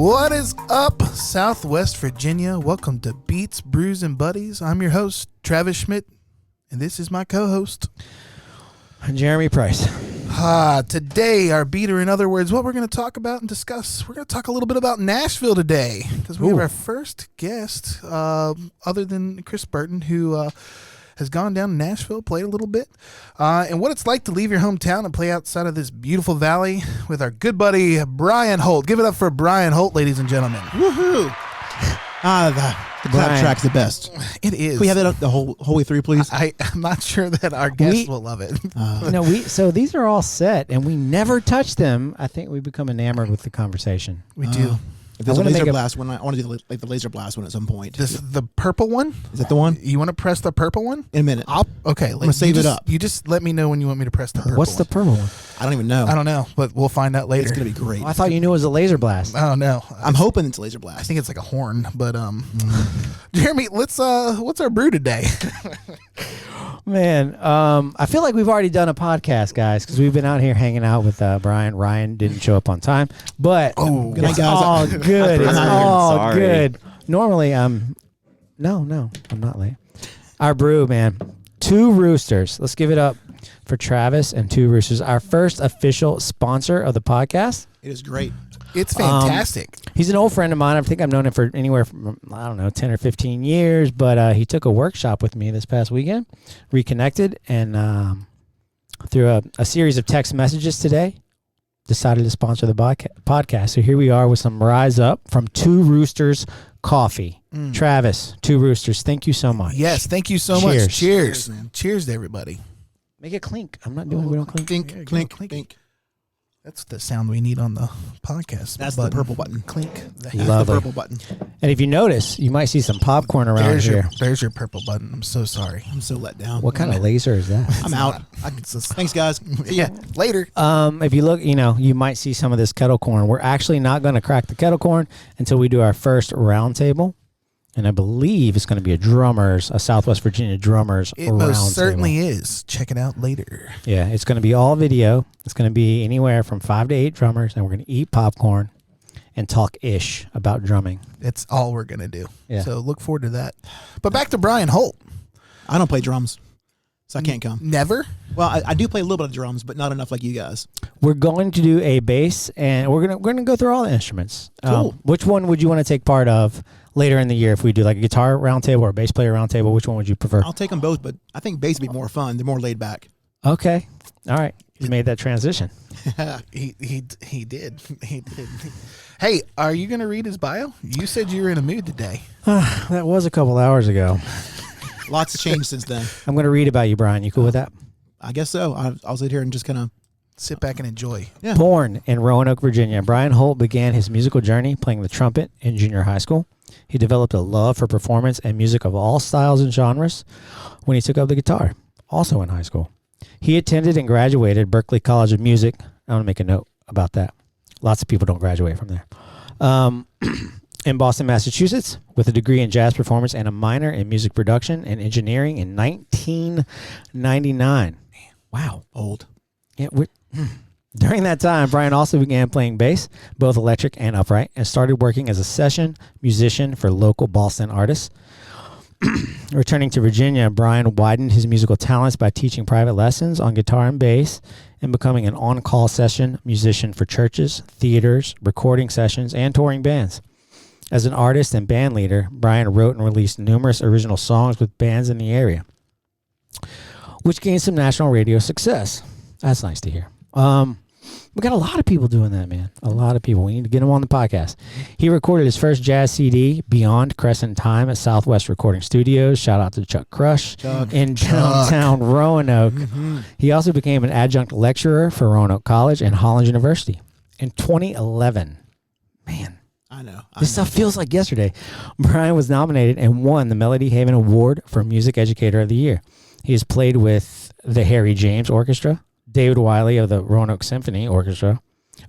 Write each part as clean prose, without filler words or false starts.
What is up, Southwest Virginia? Welcome to Beats, Brews, and Buddies. I'm your host, Travis Schmidt, and this is my co-host, Jeremy Price. Today, our beat, or in other words, what we're going to talk about and discuss. We're going to talk a little bit about Nashville today, because we have our first guest, other than Chris Burton, who has gone down to Nashville, played a little bit, and what it's like to leave your hometown and play outside of this beautiful valley with our good buddy, Brian Holt. Give it up for Brian Holt, ladies and gentlemen. Woohoo! The clap track's the best. It is. Can we have that the whole way through, please? I'm not sure that our guests will love it. So these are all set, and we never touch them. I think we become enamored with the conversation. We do. If there's a laser blast one, I want to do the laser blast one at some point. The purple one? Is that the one? You want to press the purple one? In a minute. Okay. I'm going to save it up. You just let me know when you want me to press the purple What's the purple one? I don't even know. I don't know, but we'll find out later. It's going to be great. I thought you knew it was a laser blast. I don't know. I'm hoping it's a laser blast. I think it's like a horn, but Jeremy, what's our brew today? Man, I feel like we've already done a podcast, guys, because we've been out here hanging out with Brian. Ryan didn't show up on time, but good night, it's guys. all good. It's all Sorry. good. Normally, I'm not late. Our brew, man, Two Roosters. Let's give it up for Travis and Two Roosters, our first official sponsor of the podcast. It is great. It's fantastic. He's an old friend of mine. I think I've known him for anywhere from, 10 or 15 years, but he took a workshop with me this past weekend, reconnected, and through a series of text messages today, decided to sponsor the podcast. So here we are with some Rise Up from Two Roosters Coffee. Travis, Two Roosters, thank you so much. Yes, thank you so much. Cheers. Cheers to everybody. Make it clink. I'm not doing it. We don't clink. Clink, clink, clink. That's the sound we need on the podcast. That's the purple button. Clink. That's Lovely. the purple button. And if you notice, you might see some popcorn around here. There's your purple button. I'm so sorry. I'm so let down. What kind of laser is that? I'm out. Thanks, guys. Yeah, later. If you look, you might see some of this kettle corn. We're actually not going to crack the kettle corn until we do our first round table. And I believe it's going to be a Southwest Virginia drummers It round most certainly table. is. Check it out later. Yeah, it's going to be all video. It's going to be anywhere from 5 to 8 drummers, and we're going to eat popcorn and talk ish about drumming. That's all we're going to do. Yeah. So look forward to that. But back to Brian Holt. I don't play drums, so I can't come. Never? Well, I do play a little bit of drums, but not enough like you guys. We're going to do a bass, and we're going to go through all the instruments. Cool. Which one would you want to take part of later in the year if we do like a guitar roundtable or a bass player roundtable? Which one would you prefer? I'll take them both, but I think bass would be more fun. They're more laid back. Okay. All right. You made that transition. He did. He did. Hey, are you going to read his bio? You said you were in a mood today. That was a couple hours ago. Lots has changed since then. I'm going to read about you, Brian. You cool with that? I guess so. I'll sit here and just kind of sit back and enjoy. Yeah. Born in Roanoke, Virginia, Brian Holt began his musical journey playing the trumpet in junior high school. He developed a love for performance and music of all styles and genres when he took up the guitar, also in high school. He attended and graduated Berklee College of Music. I want to make a note about that. Lots of people don't graduate from there. In Boston, Massachusetts, with a degree in jazz performance and a minor in music production and engineering in 1999. Wow. old. Yeah. During that time, Brian also began playing bass, both electric and upright, and started working as a session musician for local Boston artists. Returning to Virginia, Brian widened his musical talents by teaching private lessons on guitar and bass and becoming an on-call session musician for churches, theaters, recording sessions, and touring bands. As an artist and band leader, Brian wrote and released numerous original songs with bands in the area, which gained some national radio success. That's nice to hear. We got a lot of people doing that, man. A lot of people. We need to get them on the podcast. He recorded his first jazz CD, Beyond Crescent Time, at Southwest Recording Studios. Shout out to Chuck Crush in downtown Roanoke. Mm-hmm. He also became an adjunct lecturer for Roanoke College and Hollins University in 2011. Man. I know. This stuff feels like yesterday. Brian was nominated and won the Melody Haven Award for Music Educator of the Year. He has played with the Harry James Orchestra, David Wiley of the Roanoke Symphony Orchestra,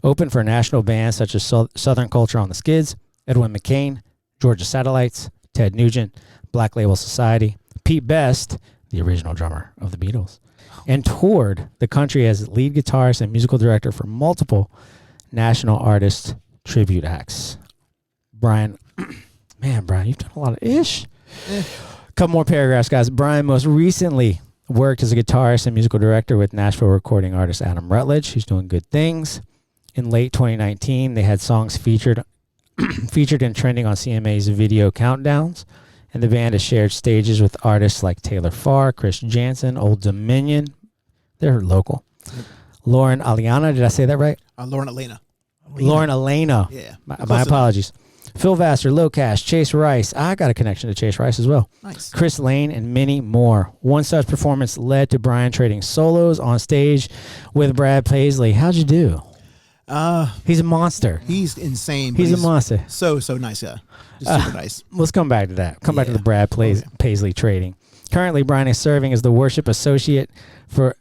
opened for national bands such as Southern Culture on the Skids, Edwin McCain, Georgia Satellites, Ted Nugent, Black Label Society, Pete Best, the original drummer of the Beatles, and toured the country as lead guitarist and musical director for multiple national artist tribute acts. Brian, man, Brian, you've done a lot of ish. Couple more paragraphs, guys. Brian most recently worked as a guitarist and musical director with Nashville recording artist Adam Rutledge. He's doing good things. In late 2019, they had songs featured and trending on CMA's video countdowns, and the band has shared stages with artists like Taylor Farr, Chris Jansen, Old Dominion. They're local. Lauren Aliana, did I say that right? Lauren Elena. Lauren Elena. Yeah. My apologies. Phil Vassar, LoCash, Chase Rice. I got a connection to Chase Rice as well. Nice. Chris Lane, and many more. One such performance led to Brian trading solos on stage with Brad Paisley. How'd you do? He's a monster. He's insane. He's a monster. So nice, yeah. Just super nice. Let's come back to that. Come back to the Brad Paisley trading. Currently, Brian is serving as the worship associate for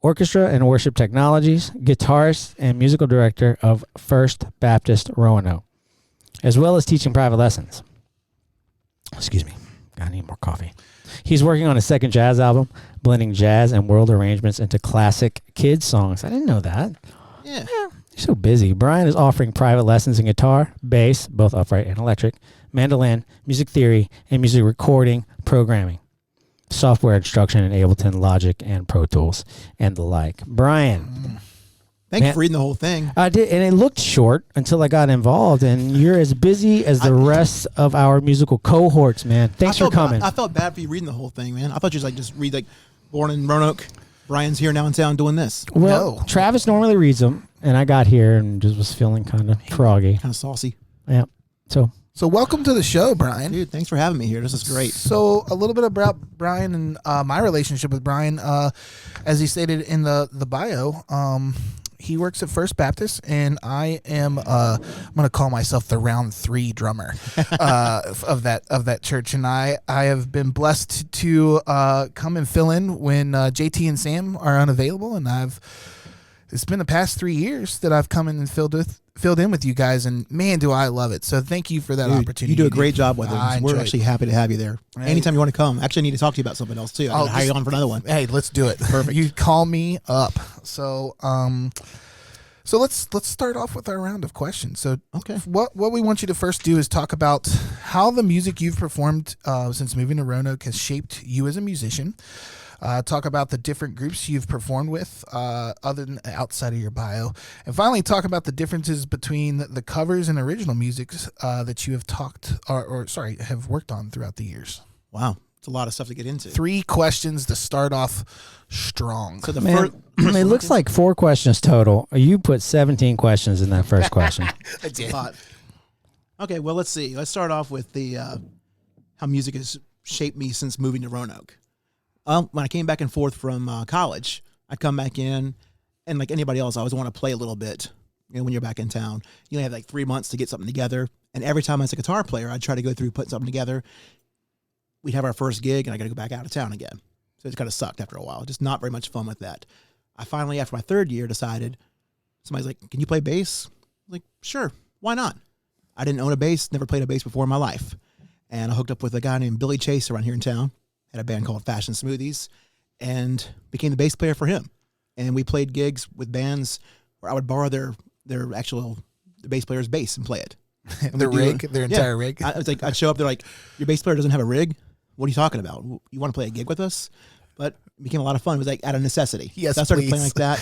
orchestra and worship technologies, guitarist, and musical director of First Baptist Roanoke, as well as teaching private lessons. Excuse me. I need more coffee. He's working on a second jazz album, blending jazz and world arrangements into classic kids songs. I didn't know that. Yeah. You're so busy. Brian is offering private lessons in guitar, bass, both upright and electric, mandolin, music theory, and music recording programming, software instruction in Ableton, Logic, and Pro Tools, and the like. Brian. Thank you for reading the whole thing. I did, and it looked short until I got involved, and you're as busy as the rest of our musical cohorts, man. Thanks for coming. I felt bad for you reading the whole thing, man. I thought you just read born in Roanoke, Brian's here now in town doing this. Well, Travis normally reads them, and I got here and just was feeling kind of froggy. Kind of saucy. Yeah. So welcome to the show, Brian. Dude, thanks for having me here. This is great. So a little bit about Brian and my relationship with Brian. As he stated in the bio, he works at First Baptist, and I am I'm going to call myself the round 3 drummer of that church. And I have been blessed to come and fill in when JT and Sam are unavailable. And it's been the past 3 years that I've come in and filled in with you guys, and man, do I love it. So thank you for that opportunity. You do a great job with it. We're actually happy to have you there. Right. Anytime you want to come. Actually, I need to talk to you about something else too. I'll hire you on for another one. Hey, let's do it. Perfect. You call me up. So let's start off with our round of questions. So okay, what we want you to first do is talk about how the music you've performed since moving to Roanoke has shaped you as a musician. Talk about the different groups you've performed with, other than outside of your bio, and finally talk about the differences between the covers and original music that you have have worked on throughout the years. Wow, it's a lot of stuff to get into. 3 questions to start off strong. So it looks like 4 questions total. You put 17 questions in that first question. I did. Okay, well, let's see. Let's start off with the how music has shaped me since moving to Roanoke. When I came back and forth from college, I'd come back in, and like anybody else, I always want to play a little bit. You know, when you're back in town, you only have like 3 months to get something together. And every time as a guitar player, I'd try to go through, put something together. We'd have our first gig, and I got to go back out of town again. So it kind of sucked after a while. Just not very much fun with that. I finally, after my 3rd year, decided, somebody's like, "Can you play bass?" I was like, "Sure, why not?" I didn't own a bass, never played a bass before in my life. And I hooked up with a guy named Billy Chase around here in town. Had a band called Fashion Smoothies, and became the bass player for him. And we played gigs with bands where I would borrow their bass player's bass and play it. Their entire rig. I was like, I'd show up, they're like, "Your bass player doesn't have a rig? What are you talking about? You want to play a gig with us?" But it became a lot of fun. It was like out of necessity. Yes, so I started please. playing like that,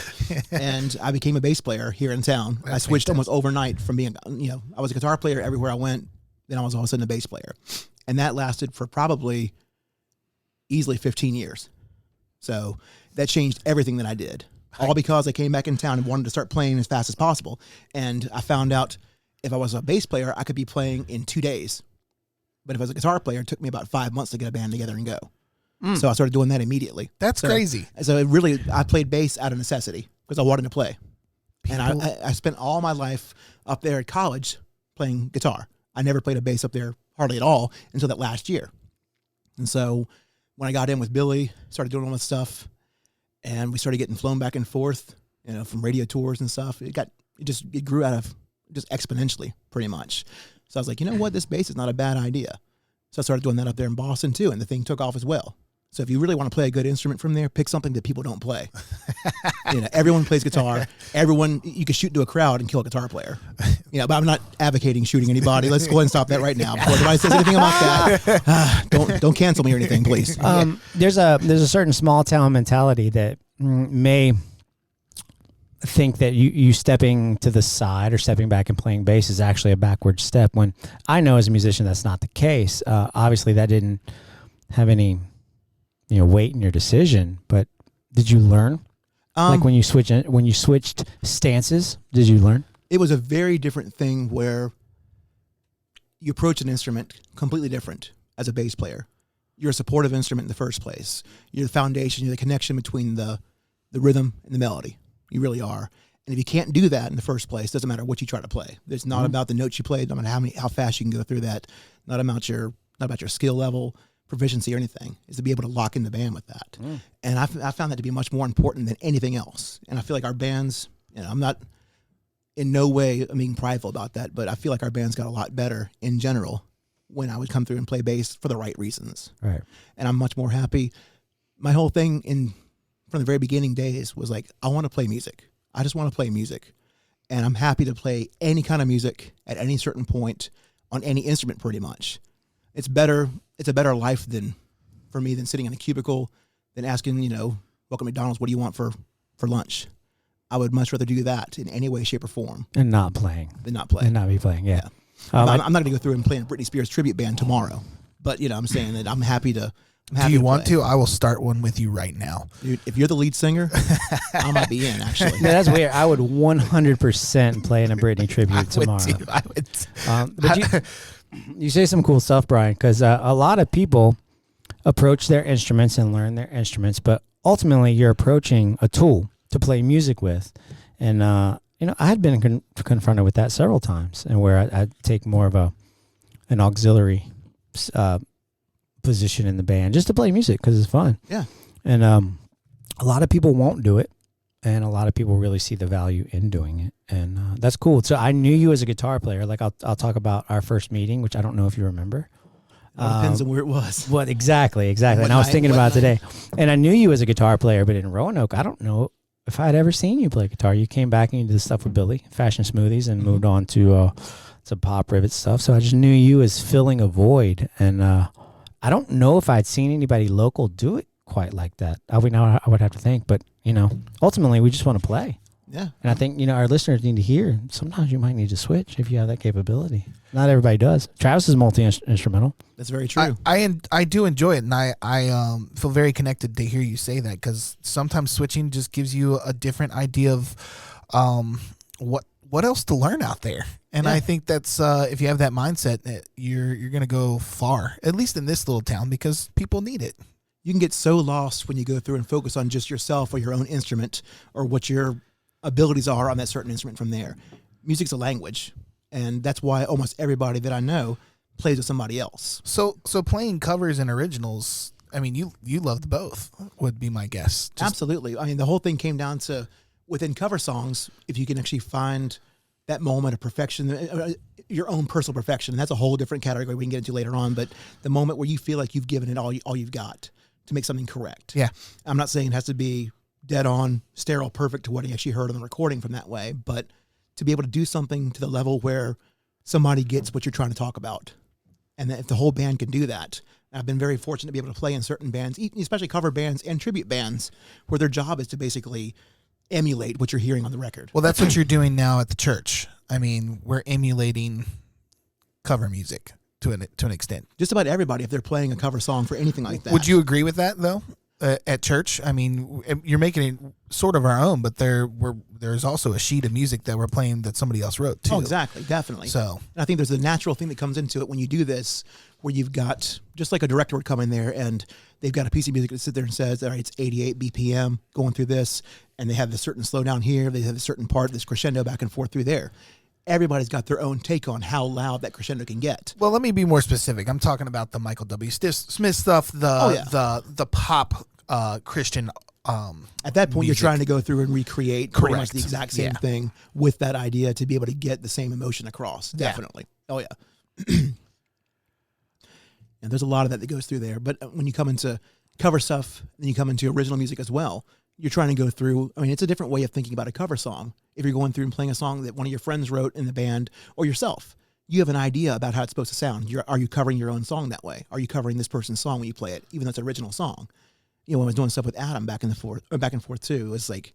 and I became a bass player here in town. I switched almost overnight from being, I was a guitar player everywhere I went. Then I was all of a sudden a bass player. And that lasted for probably easily 15 years. So that changed everything that I did. All because I came back in town and wanted to start playing as fast as possible. And I found out if I was a bass player, I could be playing in 2 days. But if I was a guitar player, it took me about 5 months to get a band together and go. So I started doing that immediately. That's crazy. So I played bass out of necessity because I wanted to play. And I spent all my life up there at college playing guitar. I never played a bass up there hardly at all until that last year. And so when I got in with Billy, started doing all this stuff, and we started getting flown back and forth, from radio tours and stuff. It grew out of just exponentially, pretty much. So I was like, you know what, this bass is not a bad idea. So I started doing that up there in Boston too, and the thing took off as well. So if you really want to play a good instrument from there, pick something that people don't play. Everyone plays guitar. You could shoot into a crowd and kill a guitar player. But I'm not advocating shooting anybody. Let's go ahead and stop that right now before anybody says anything about that. Don't cancel me or anything, please. There's a certain small town mentality that may think that you stepping to the side or stepping back and playing bass is actually a backward step, when I know as a musician that's not the case. Obviously that didn't have any weight in your decision, but did you learn? Like when you switched stances, did you learn? It was a very different thing where you approach an instrument completely different as a bass player. You're a supportive instrument in the first place. You're the foundation, you're the connection between the rhythm and the melody. You really are. And if you can't do that in the first place, it doesn't matter what you try to play. It's not about the notes you play, no matter how fast you can go through that, not about your skill level, proficiency or anything, is to be able to lock in the band with that. And I found that to be much more important than anything else. And I feel like our bands, I'm not in no way being prideful about that, but I feel like our bands got a lot better in general when I would come through and play bass for the right reasons. Right. And I'm much more happy. My whole thing from the very beginning days was like, I want to play music. I just want to play music. And I'm happy to play any kind of music at any certain point on any instrument pretty much. It's a better life for me than sitting in a cubicle, than asking, welcome to McDonald's, what do you want for lunch? I would much rather do that in any way, shape, or form. And not playing. Than not playing. And not be playing, yeah. I'm not going to go through and play a Britney Spears tribute band tomorrow. But, I'm saying that I'm happy to. Do you want to? I will start one with you right now. Dude, if you're the lead singer, I might be in, actually. Yeah, that's weird. I would 100% play in a Britney tribute tomorrow. I would. But you say some cool stuff, Brian, because a lot of people approach their instruments and learn their instruments, but ultimately you're approaching a tool to play music with. And, I had been confronted with that several times, and where I'd take more of an auxiliary position in the band just to play music because it's fun. Yeah. And a lot of people won't do it, and a lot of people really see the value in doing it, and that's cool. So I knew you as a guitar player. Like I'll talk about our first meeting, which I don't know if you remember. It depends on where it was. What exactly. And I was thinking about it today, and I knew you as a guitar player, but in Roanoke, I don't know if I had ever seen you play guitar. You came back and you did stuff with Billy, Fashion Smoothies, and moved on to pop rivet stuff. So I just knew you as filling a void, and I don't know if I'd seen anybody local do it quite like that. I would have to think, but ultimately we just want to play. Yeah. And I think, our listeners need to hear, sometimes you might need to switch if you have that capability. Not everybody does. Travis is multi-instrumental. That's very true. I do enjoy it, and I feel very connected to hear you say that, because sometimes switching just gives you a different idea of what else to learn out there. And I think that's if you have that mindset, you're going to go far, at least in this little town, because people need it. You can get so lost when you go through and focus on just yourself or your own instrument or what your abilities are on that certain instrument from there. Music's a language, and that's why almost everybody that I know plays with somebody else. So playing covers and originals, I mean, you loved both, would be my guess. Absolutely. I mean, the whole thing came down to, within cover songs, if you can actually find that moment of perfection, your own personal perfection, and that's a whole different category we can get into later on, but the moment where you feel like you've given it all you've got to make something correct. Yeah. I'm not saying it has to be dead on, sterile, perfect to what you actually heard on the recording from that way, but to be able to do something to the level where somebody gets what you're trying to talk about. And that if the whole band can do that, I've been very fortunate to be able to play in certain bands, especially cover bands and tribute bands, where their job is to basically emulate what you're hearing on the record. Well, that's what you're doing now at the church. I mean, we're emulating cover music to an extent. Just about everybody, if they're playing a cover song for anything like that. Would you agree with that, though, at church? I mean, you're making it sort of our own, but there's also a sheet of music that we're playing that somebody else wrote, too. Oh, exactly. Definitely. So, and I think there's a natural thing that comes into it when you do this, where you've got, just like a director would come in there and they've got a piece of music that sits there and says, all right, it's 88 BPM going through this, and they have this certain slowdown here, they have a certain part, this crescendo back and forth through there. Everybody's got their own take on how loud that crescendo can get. Well, let me be more specific. I'm talking about the Michael W. Smith stuff, the pop Christian. At that point, music. You're trying to go through and recreate pretty much the exact same thing with that idea to be able to get the same emotion across. Definitely. Yeah. Oh, yeah. And there's a lot of that goes through there. But when you come into cover stuff, then you come into original music as well. You're trying to go through, I mean, it's a different way of thinking about a cover song. If you're going through and playing a song that one of your friends wrote in the band or yourself, you have an idea about how it's supposed to sound. Are you covering your own song that way? Are you covering this person's song when you play it, even though it's an original song? When I was doing stuff with Adam back and forth too, it's like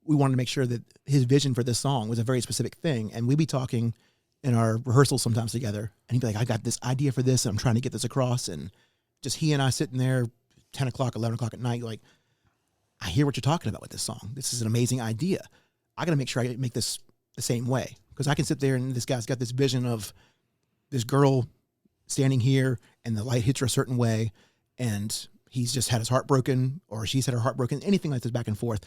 we wanted to make sure that his vision for this song was a very specific thing. And we'd be talking in our rehearsals sometimes together, and he'd be like, I got this idea for this, and I'm trying to get this across. And just he and I sitting there 10 o'clock, 11 o'clock at night, like, I hear what you're talking about with this song. This is an amazing idea. I got to make sure I make this the same way, because I can sit there and this guy's got this vision of this girl standing here and the light hits her a certain way, and he's just had his heart broken, or she's had her heart broken, anything like this back and forth.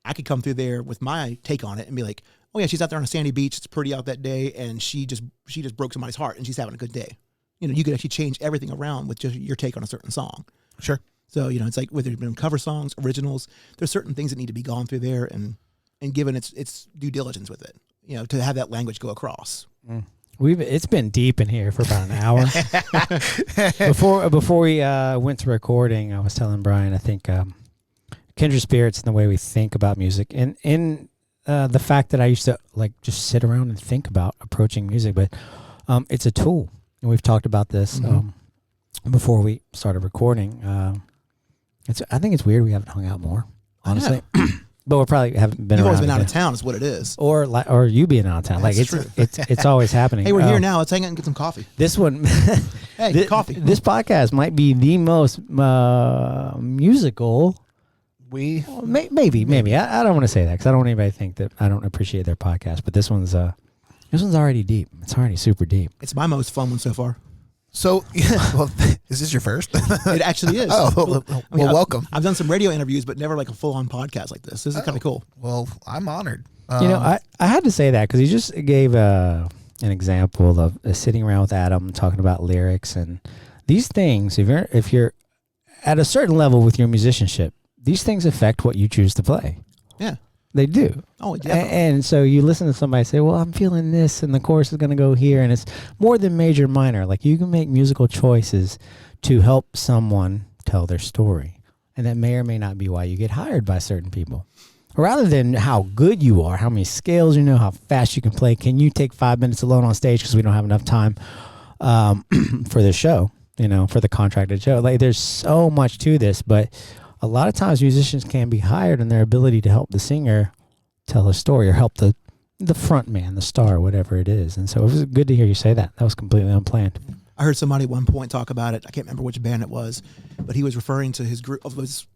I could come through there with my take on it and be like, oh yeah, she's out there on a sandy beach. It's pretty out that day. And she just broke somebody's heart and she's having a good day. You could actually change everything around with just your take on a certain song. Sure. So, it's like whether it's been cover songs, originals, there's certain things that need to be gone through there and given its due diligence with it, to have that language go across. It's been deep in here for about an hour. Before we went to recording, I was telling Brian, I think kindred spirits in the way we think about music, and in the fact that I used to just sit around and think about approaching music, but it's a tool, and we've talked about this before we started recording. I think it's weird we haven't hung out more, honestly. But we probably haven't been. You've around always been out again. of town, is what it is. Or you being out of town. That's It's always happening. Hey, we're here now. Let's hang out and get some coffee. This one, hey, coffee. This podcast might be the most musical. Maybe. I don't want to say that because I don't want anybody to think that I don't appreciate their podcast. But this one's already deep. It's already super deep. It's my most fun one so far. So, is this your first? It actually is. Welcome. I've done some radio interviews, but never like a full-on podcast like this. This is kind of cool. Well, I'm honored. I had to say that because he just gave an example of sitting around with Adam talking about lyrics and these things. If you're at a certain level with your musicianship, these things affect what you choose to play. Yeah. They do. Oh, definitely. And so you listen to somebody say, well, I'm feeling this, and the chorus is going to go here, and it's more than major, minor. Like, you can make musical choices to help someone tell their story, and that may or may not be why you get hired by certain people. Rather than how good you are, how many scales you know, how fast you can play, can you take 5 minutes alone on stage because we don't have enough time for the show, for the contracted show. Like, there's so much to this, but a lot of times musicians can be hired in their ability to help the singer tell a story or help the front man, the star, whatever it is. And so it was good to hear you say that. That was completely unplanned. I heard somebody at one point talk about it. I can't remember which band it was, but he was referring to his group. It was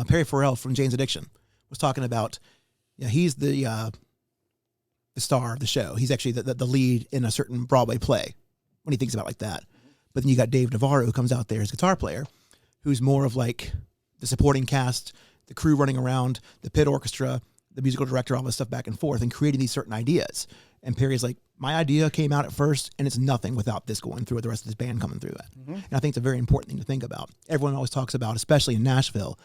Perry Farrell from Jane's Addiction was talking about, he's the star of the show. He's actually the lead in a certain Broadway play when he thinks about it like that. But then you got Dave Navarro who comes out there as guitar player, who's more of like the supporting cast, the crew running around, the pit orchestra, the musical director, all this stuff back and forth and creating these certain ideas. And Perry's like, my idea came out at first and it's nothing without this going through it, the rest of this band coming through that. And I think it's a very important thing to think about. Everyone always talks about, especially in Nashville,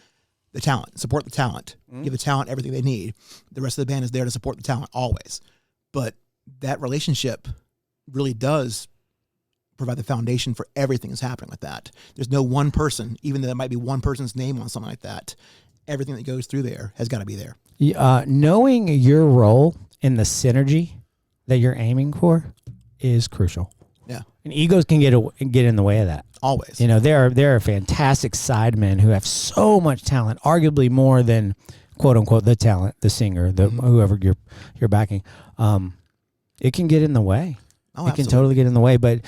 the talent, support the talent, give the talent everything they need. The rest of the band is there to support the talent always. But that relationship really does provide the foundation for everything that's happening with that. There's no one person, even though there might be one person's name on something like that, everything that goes through there has got to be there. Knowing your role in the synergy that you're aiming for is crucial. Yeah. And egos can get in the way of that. Always. There are fantastic sidemen who have so much talent, arguably more than quote unquote the talent, the singer, whoever you're backing. It can get in the way. Oh, it can totally get in the way, but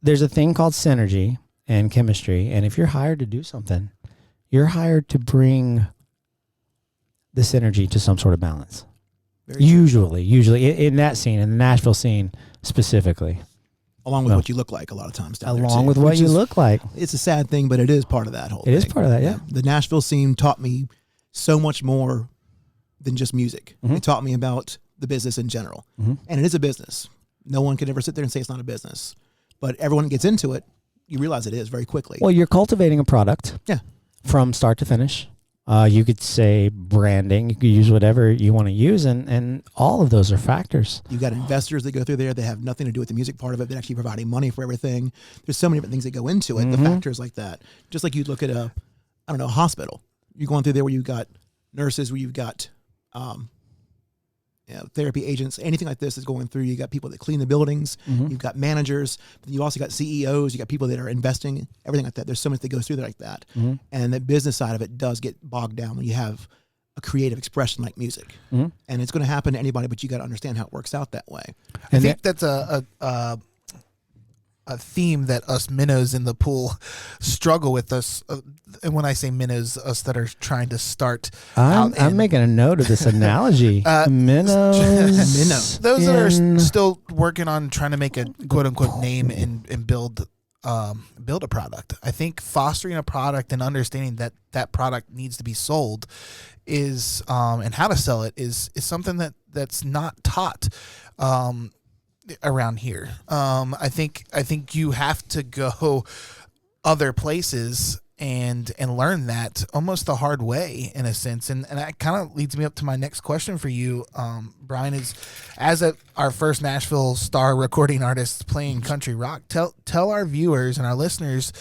there's a thing called synergy and chemistry, and if you're hired to do something, you're hired to bring the synergy to some sort of balance. Usually in that scene, in the Nashville scene specifically. Along with what you look like a lot of times down there, along with what you look like. It's a sad thing, but it is part of that whole thing. It is part of that, yeah. The Nashville scene taught me so much more than just music. It taught me about the business in general. And it is a business. No one can ever sit there and say it's not a business. But everyone gets into it, you realize it is very quickly. Well, you're cultivating a product from start to finish. You could say branding. You could use whatever you want to use, and all of those are factors. You've got investors that go through there that have nothing to do with the music part of it. They're actually providing money for everything. There's so many different things that go into it, the factors like that. Just like you'd look at I don't know, a hospital. You're going through there where you've got nurses, where you've got therapy agents, anything like this is going through. You got people that clean the buildings. You've got managers. You also got CEOs. You got people that are investing, everything like that. There's so much that goes through there like that. And the business side of it does get bogged down when you have a creative expression like music. And it's going to happen to anybody, but you got to understand how it works out that way. I think that's a theme that us minnows in the pool struggle with. Us, and when I say minnows, us that are trying to start. I'm making a note of this analogy. Minnows. Minnow. Those that are still working on trying to make a quote unquote name and build a product. I think fostering a product and understanding that product needs to be sold is and how to sell it is something that's not taught around here. I think you have to go other places and learn that almost the hard way in a sense. And that kind of leads me up to my next question for you, Brian, is our first Nashville star recording artist playing country rock, tell our viewers and our listeners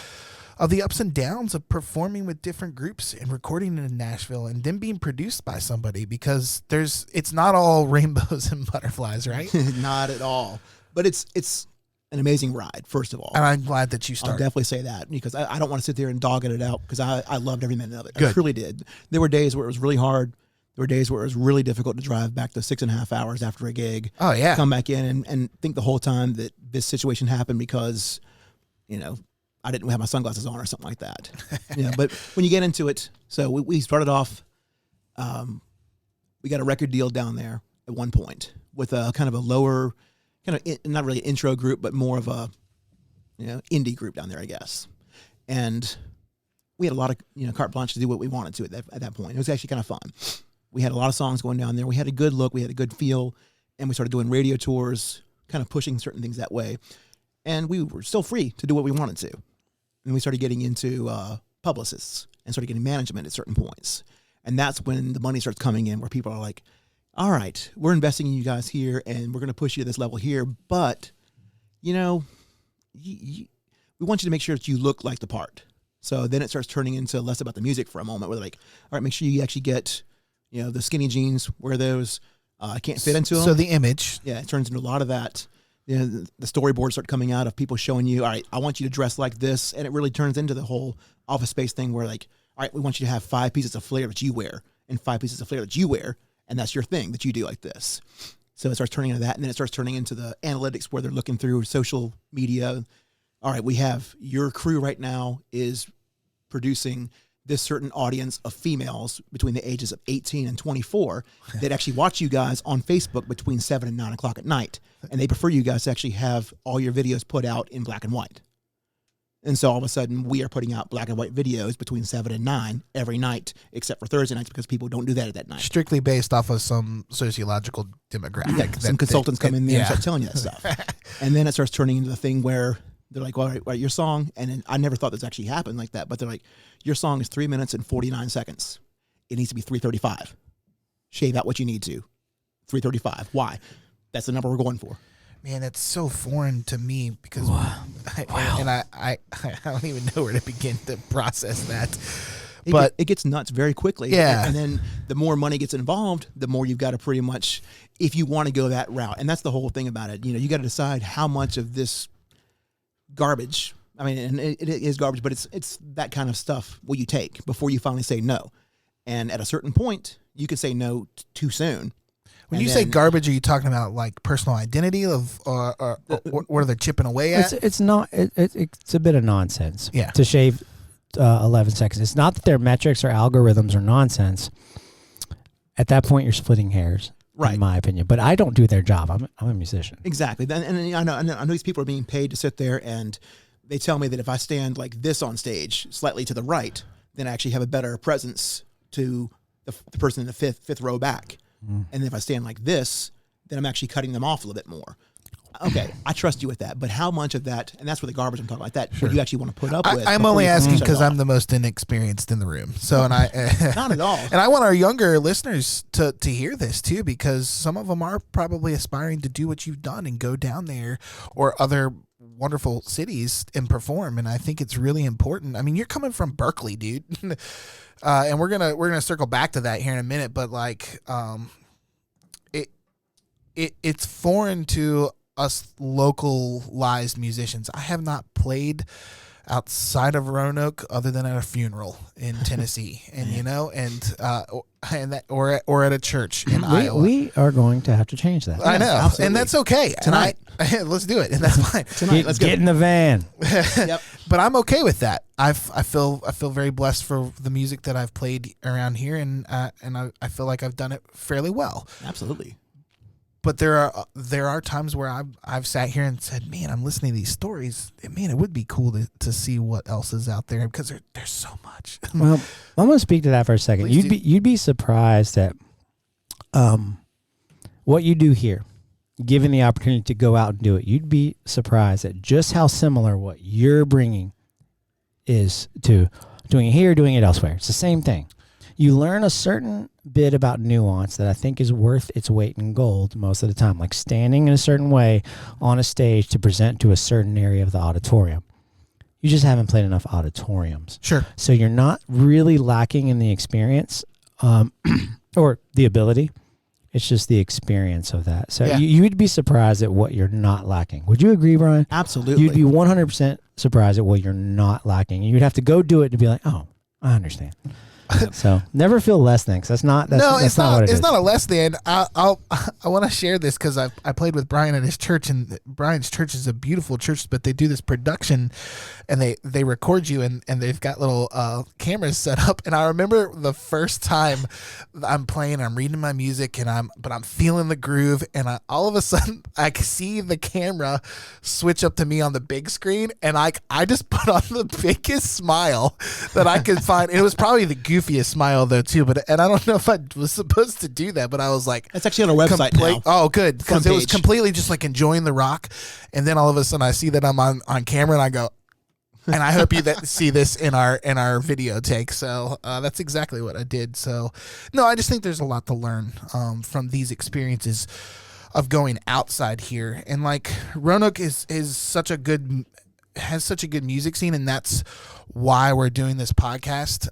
of the ups and downs of performing with different groups and recording in Nashville and then being produced by somebody, because it's not all rainbows and butterflies, right? Not at all. But it's an amazing ride, first of all. And I'm glad that you started. I'll definitely say that, because I don't want to sit there and dog it out, because I loved every minute of it. Good. I truly did. There were days where it was really hard. There were days where it was really difficult to drive back the 6.5 hours after a gig. Oh, yeah. Come back in and think the whole time that this situation happened because, I didn't have my sunglasses on or something like that. But when you get into it, so we started off, we got a record deal down there at one point with a kind of a lower, not really an intro group, but more of a, indie group down there, I guess. And we had a lot of, carte blanche to do what we wanted to at that point. It was actually kind of fun. We had a lot of songs going down there. We had a good look. We had a good feel. And we started doing radio tours, kind of pushing certain things that way. And we were still free to do what we wanted to. And we started getting into publicists and started getting management at certain points. And that's when the money starts coming in, where people are like, all right, we're investing in you guys here, and we're going to push you to this level here. But, we want you to make sure that you look like the part. So then it starts turning into less about the music for a moment, where they're like, all right, make sure you actually get, the skinny jeans, wear those. I can't fit into them. So the image. Yeah, it turns into a lot of that. The storyboards start coming out of people showing you, all right, I want you to dress like this. And it really turns into the whole Office Space thing where, like, all right, we want you to have 5 pieces of flair that you wear and 5 pieces of flair that you wear. And that's your thing that you do like this. So it starts turning into that. And then it starts turning into the analytics where they're looking through social media. All right, we have your crew right now is producing this certain audience of females between the ages of 18 and 24 that actually watch you guys on Facebook between 7 and 9 o'clock at night. And they prefer you guys to actually have all your videos put out in black and white. And so all of a sudden we are putting out black and white videos between 7 and 9 every night, except for Thursday nights, because people don't do that at that night. Strictly based off of some sociological demographic. Yeah, some consultants come in there and start telling you that stuff. And then it starts turning into the thing where they're like, all right, your song, and then I never thought this actually happened like that, but they're like, your song is 3 minutes and 49 seconds. It needs to be 3:35. Shave out what you need to. 3:35. Why? That's the number we're going for. Man, that's so foreign to me, because I don't even know where to begin to process that. But it gets nuts very quickly. Yeah. And then the more money gets involved, the more you've got to pretty much, if you want to go that route. And that's the whole thing about it. You got to decide how much of this garbage, I mean, and it is garbage, but it's that kind of stuff will you take before you finally say no. And at a certain point, you could say no too soon. When you say garbage, are you talking about like personal identity of, or what are they chipping away at? It's not. It's a bit of nonsense. Yeah. To shave 11 seconds. It's not that their metrics or algorithms are nonsense. At that point, you're splitting hairs, right? In my opinion. But I don't do their job. I'm a musician. Exactly. And I know these people are being paid to sit there, and they tell me that if I stand like this on stage, slightly to the right, then I actually have a better presence to the person in the fifth row back. And if I stand like this, then I'm actually cutting them off a little bit more. Okay, I trust you with that, but how much of that, and that's where the garbage I'm talking about, that what you actually want to put up with. I'm only asking because I'm the most inexperienced in the room. So, and I not at all. And I want our younger listeners to hear this too, because some of them are probably aspiring to do what you've done and go down there, or other wonderful cities and perform, and I think it's really important. I mean, you're coming from Berkeley, dude, and we're gonna circle back to that here in a minute. But like, it's foreign to us localized musicians. I have not played outside of Roanoke other than at a funeral in Tennessee, and or at a church in Iowa. We are going to have to change that. I know, absolutely. and that's okay. Tonight. And let's do it, and that's fine. Tonight, let's Get in the van. Yep. But I'm okay with that. I feel very blessed for the music that I've played around here, and I feel like I've done it fairly well. Absolutely. But there are times where I've sat here and said, man, I'm listening to these stories. And man, it would be cool to see what else is out there, because there's so much. Well, I'm going to speak to that for a second. Please You'd be surprised at what you do here, given the opportunity to go out and do it. You'd be surprised at just how similar what you're bringing is to doing it here, doing it elsewhere. It's the same thing. You learn a certain bit about nuance that I think is worth its weight in gold most of the time, like standing in a certain way on a stage to present to a certain area of the auditorium. You just haven't played enough auditoriums. Sure. So you're not really lacking in the experience or the ability. It's just the experience of that. So Yeah. you would be surprised at what you're not lacking. Would you agree, Brian? Absolutely. You'd be 100% surprised at what you're not lacking. You'd have to go do it to be like, oh, I understand. So never feel less than, 'cause that's not what it it's is. not a less than. I want to share this because I played with Brian at his church, and Brian's church is a beautiful church, but they do this production, and they record you, and they've got little cameras set up. And I remember the first time I'm playing, I'm reading my music, and I'm feeling the groove, and all of a sudden I see the camera switch up to me on the big screen, and I just put on the biggest smile that I could find. It was probably the goofiest smile though too, and I don't know if I was supposed to do that, but I was like, That's actually on our website now. oh good, because Front it was page. completely just like enjoying the rock, and then all of a sudden I see that I'm on camera, and I go, and I hope you see this in our video take. So that's exactly what I did. So no, I just think there's a lot to learn from these experiences of going outside here, and like Roanoke is such a good music scene, and that's why we're doing this podcast,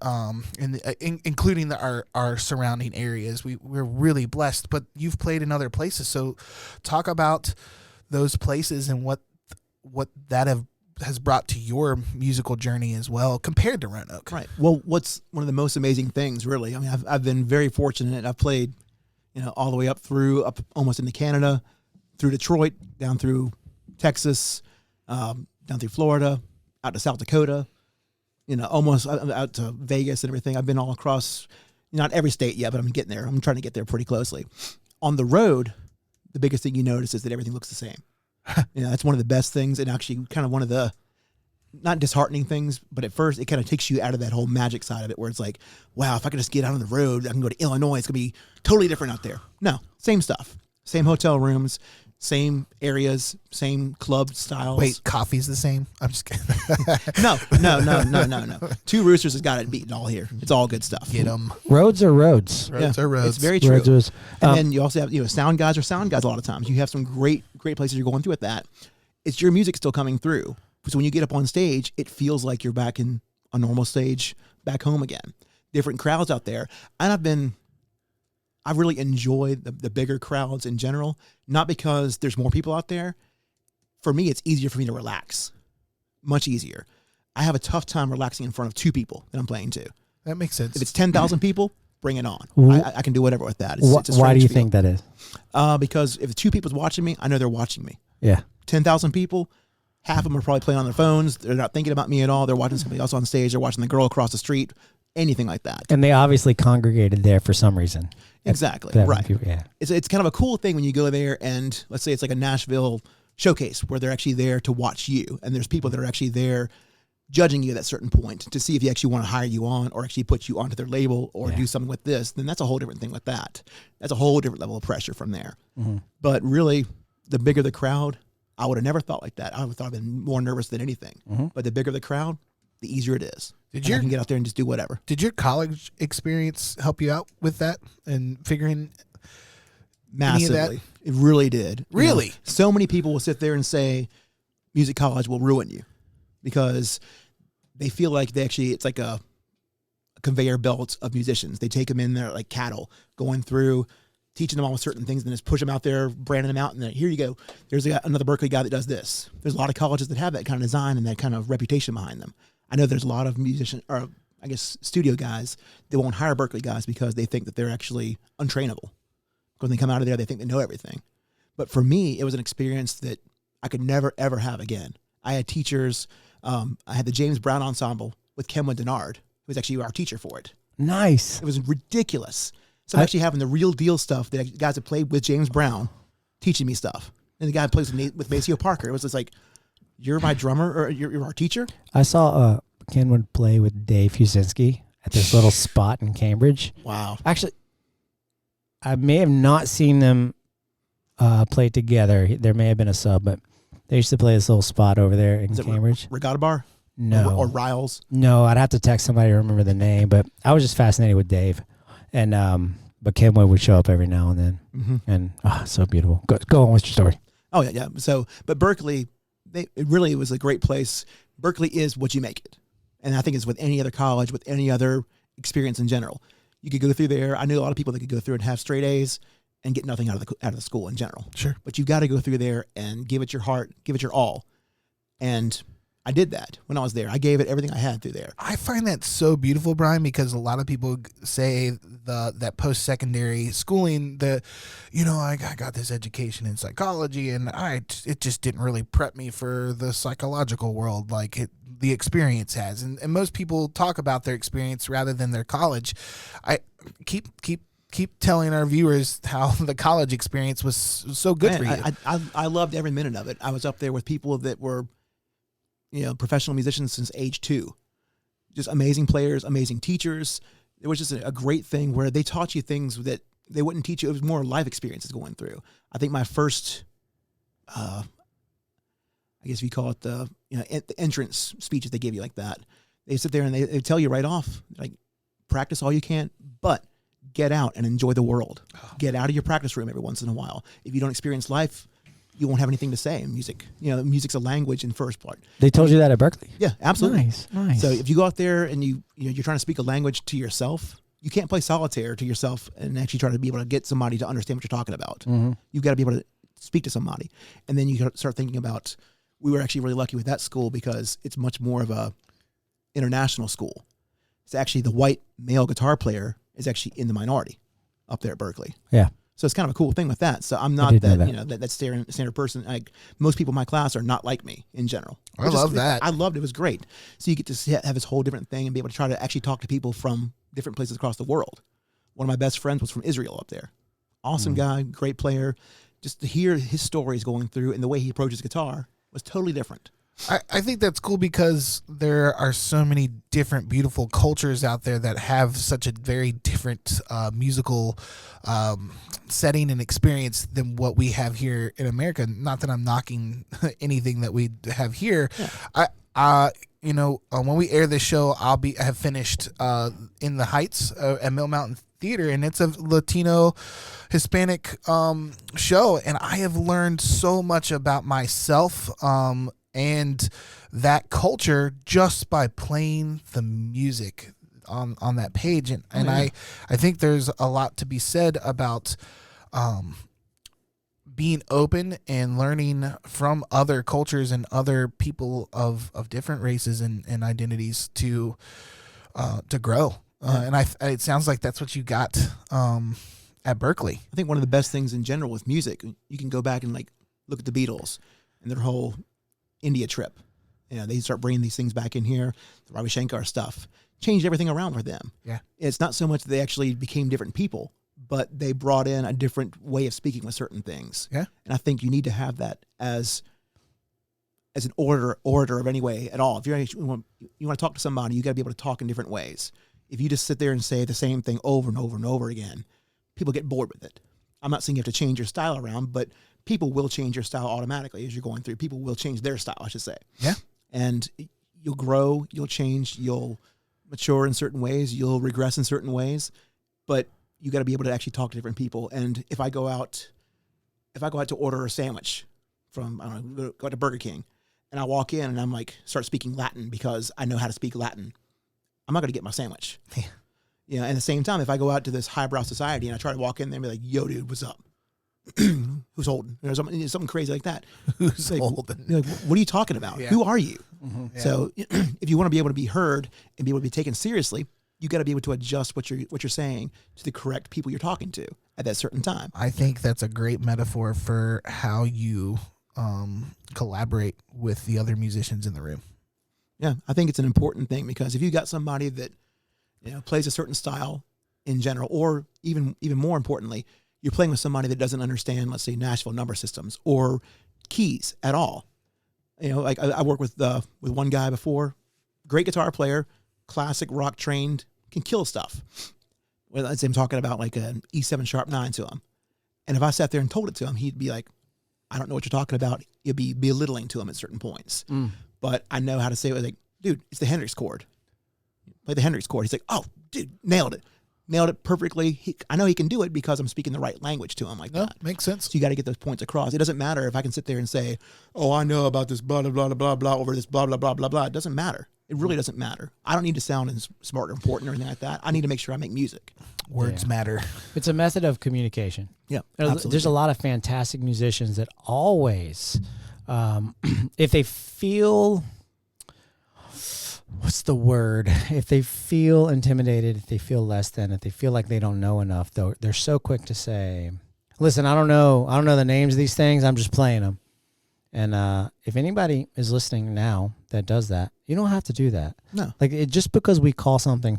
including our surrounding areas. We're really blessed, but you've played in other places, so talk about those places and what that has brought to your musical journey as well compared to Roanoke. Right. Well, what's one of the most amazing things, really? I mean, I've been very fortunate. I've played, all the way up almost into Canada, through Detroit, down through Texas, down through Florida, out to South Dakota, almost out to Vegas and everything. I've been all across, not every state yet, but I'm getting there. I'm trying to get there pretty closely. On the road, the biggest thing you notice is that everything looks the same. That's one of the best things, and actually kind of one of the not disheartening things, but at first it kind of takes you out of that whole magic side of it, where it's like, wow, if I could just get out on the road, I can go to Illinois. It's going to be totally different out there. No, same stuff. Same hotel rooms, same areas, same club styles. Wait, coffee's the same? I'm just kidding. No. Two Roosters has got it beaten all here. It's all good stuff. Get them. Roads are roads. Roads are roads. It's very true. Roads. And then you also have, sound guys are sound guys a lot of times. You have some great places you're going through with that. It's your music still coming through. So when you get up on stage, it feels like you're back in a normal stage back home again. Different crowds out there. And I really enjoy the bigger crowds in general, not because there's more people out there. For me, it's easier for me to relax. Much easier. I have a tough time relaxing in front of two people that I'm playing to. That makes sense. If it's 10,000 people, bring it on. I can do whatever with that. It's a Why do strange you feel. think that is? Because if two people's watching me, I know they're watching me. Yeah. 10,000 people, half of them are probably playing on their phones. They're not thinking about me at all. They're watching somebody else on stage. They're watching the girl across the street, anything like that. And they obviously congregated there for some reason. Exactly. That Right. people- yeah. It's kind of a cool thing when you go there and let's say it's like a Nashville showcase where they're actually there to watch you. And there's people that are actually there judging you at that certain point to see if you actually want to hire you on or actually put you onto their label or do something with this. Then that's a whole different thing with that. That's a whole different level of pressure from there. Mm-hmm. But really, the bigger the crowd, I would have never thought like that. I would have thought I'd been more nervous than anything. Mm-hmm. But the bigger the crowd, the easier it is. Did And I can get out there and just do whatever. Did your college experience help you out with that and figuring any of that? Massively. It really did. Really? So many people will sit there and say, music college will ruin you because they feel like it's like a conveyor belt of musicians. They take them in there like cattle, going through, teaching them all certain things, and then just push them out there, branding them out, and then here you go. There's another Berkeley guy that does this. There's a lot of colleges that have that kind of design and that kind of reputation behind them. I know there's a lot of studio guys that won't hire Berkeley guys because they think that they're actually untrainable. When they come out of there, they think they know everything. But for me, it was an experience that I could never, ever have again. I had teachers. I had the James Brown Ensemble with Kenwood Denard, who was actually our teacher for it. Nice. It was ridiculous. So I'm actually having the real deal stuff that guys that played with James Brown teaching me stuff. And the guy who plays with Maceo Parker. It was just like, you're my drummer or you're our teacher? I saw Kenwood play with Dave Husinski at this little spot in Cambridge. Wow. Actually, I may have not seen them play together. There may have been a sub, but they used to play this little spot over there in Cambridge. Regatta Bar? No. Or Riles? No, I'd have to text somebody to remember the name, but I was just fascinated with Dave. And but Kenwood would show up every now and then. Mm-hmm. And so beautiful. Go on with your story. Oh, yeah. So, but Berkeley, it really was a great place. Berkeley is what you make it. And I think it's with any other college, with any other experience in general. You could go through there. I knew a lot of people that could go through and have straight A's and get nothing out of the school in general. Sure. But you got to go through there and give it your heart, give it your all. And I did that when I was there. I gave it everything I had through there. I find that so beautiful, Brian, because a lot of people say that post-secondary schooling, I got this education in psychology, and it just didn't really prep me for the psychological world like the experience has. And most people talk about their experience rather than their college. I keep telling our viewers how the college experience was so good for you. I loved every minute of it. I was up there with people that were, professional musicians since age 2. Just amazing players, amazing teachers. It was just a great thing where they taught you things that they wouldn't teach you. It was more life experiences going through. I think my first, I guess you call it the entrance speeches they give you like that. They sit there and they tell you right off, like, practice all you can, but get out and enjoy the world. Get out of your practice room every once in a while. If you don't experience life, you won't have anything to say in music. Music's a language in first part. They told you that at Berkeley? Yeah, absolutely. Nice. So if you go out there and you're trying to speak a language to yourself, you can't play solitaire to yourself and actually try to be able to get somebody to understand what you're talking about. Mm-hmm. You've got to be able to speak to somebody. And then you start thinking about, we were actually really lucky with that school because it's much more of a international school. It's actually the white male guitar player is actually in the minority up there at Berkeley. Yeah. So it's kind of a cool thing with that. So I'm not that standard person. Like most people in my class are not like me in general. I love that. I loved it. It was great. So you get to have this whole different thing and be able to try to actually talk to people from different places across the world. One of my best friends was from Israel up there. Awesome guy, great player. Just to hear his stories going through and the way he approaches guitar was totally different. I think that's cool because there are so many different beautiful cultures out there that have such a very different musical setting and experience than what we have here in America. Not that I'm knocking anything that we have here. Yeah. When we air this show, I have finished In the Heights at Mill Mountain Theater, and it's a Latino Hispanic show, and I have learned so much about myself and that culture just by playing the music on that page. And I think there's a lot to be said about being open and learning from other cultures and other people of different races and identities to grow. And it sounds like that's what you got at Berkeley. I think one of the best things in general with music, you can go back and look at the Beatles and their whole India trip. They start bringing these things back in here. The Ravi Shankar stuff changed everything around for them. Yeah, it's not so much that they actually became different people, but they brought in a different way of speaking with certain things. Yeah, and I think you need to have that as an orator of any way at all. If you want to talk to somebody, you got to be able to talk in different ways. If you just sit there and say the same thing over and over and over again, people get bored with it. I'm not saying you have to change your style around, but people will change your style automatically as you're going through. People will change their style, I should say. Yeah. And you'll grow, you'll change, you'll mature in certain ways, you'll regress in certain ways, but you got to be able to actually talk to different people. And if I go out to order a sandwich from, go out to Burger King, and I walk in and I'm like, start speaking Latin because I know how to speak Latin, I'm not going to get my sandwich. Yeah. You know, and at the same time, if I go out to this highbrow society and I try to walk in there and be like, yo, dude, what's up? Who's holding? You know, something crazy like that. Who's like, holding? Like, what are you talking about? Yeah. Who are you? Mm-hmm. Yeah. So if you want to be able to be heard and be able to be taken seriously, you got to be able to adjust what you're saying to the correct people you're talking to at that certain time. I think that's a great metaphor for how you collaborate with the other musicians in the room. Yeah, I think it's an important thing because if you got somebody that plays a certain style in general, or even more importantly, you're playing with somebody that doesn't understand, let's say, Nashville number systems or keys at all. You know, like I worked with one guy before, great guitar player, classic rock trained, can kill stuff. Well, let's say I'm talking about like an E7 sharp 9 to him. And if I sat there and told it to him, he'd be like, I don't know what you're talking about. You'd be belittling to him at certain points. But I know how to say it. Like, dude, it's the Hendrix chord. Play the Hendrix chord. He's like, oh, dude, nailed it perfectly. I know he can do it because I'm speaking the right language to him like that. Makes sense. So you got to get those points across. It doesn't matter if I can sit there and say, oh, I know about this blah, blah, blah, blah, blah, over this blah, blah, blah, blah, blah. It doesn't matter. It really doesn't matter. I don't need to sound as smart or important or anything like that. I need to make sure I make music. Words matter. It's a method of communication. Yeah, There's a lot of fantastic musicians that always, if they feel, what's the word? If they feel intimidated, if they feel less than, if they feel like they don't know enough, though, they're so quick to say, listen, I don't know the names of these things. I'm just playing them. And if anybody is listening now that does that, you don't have to do that. No. Like, just because we call something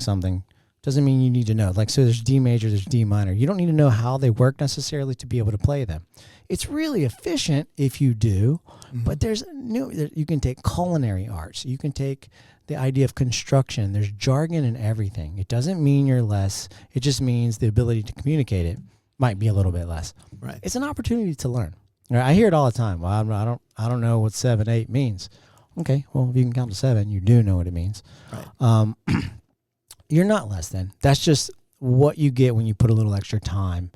doesn't mean you need to know. Like, so there's D major, there's D minor. You don't need to know how they work necessarily to be able to play them. It's really efficient if you do, but you can take culinary arts. You can take the idea of construction. There's jargon in everything. It doesn't mean you're less. It just means the ability to communicate it might be a little bit less. Right. It's an opportunity to learn. I hear it all the time. Well, I don't know what 7, 8 means. Okay, well, if you can count to 7, you do know what it means. Right. You're not less than. That's just what you get when you put a little extra time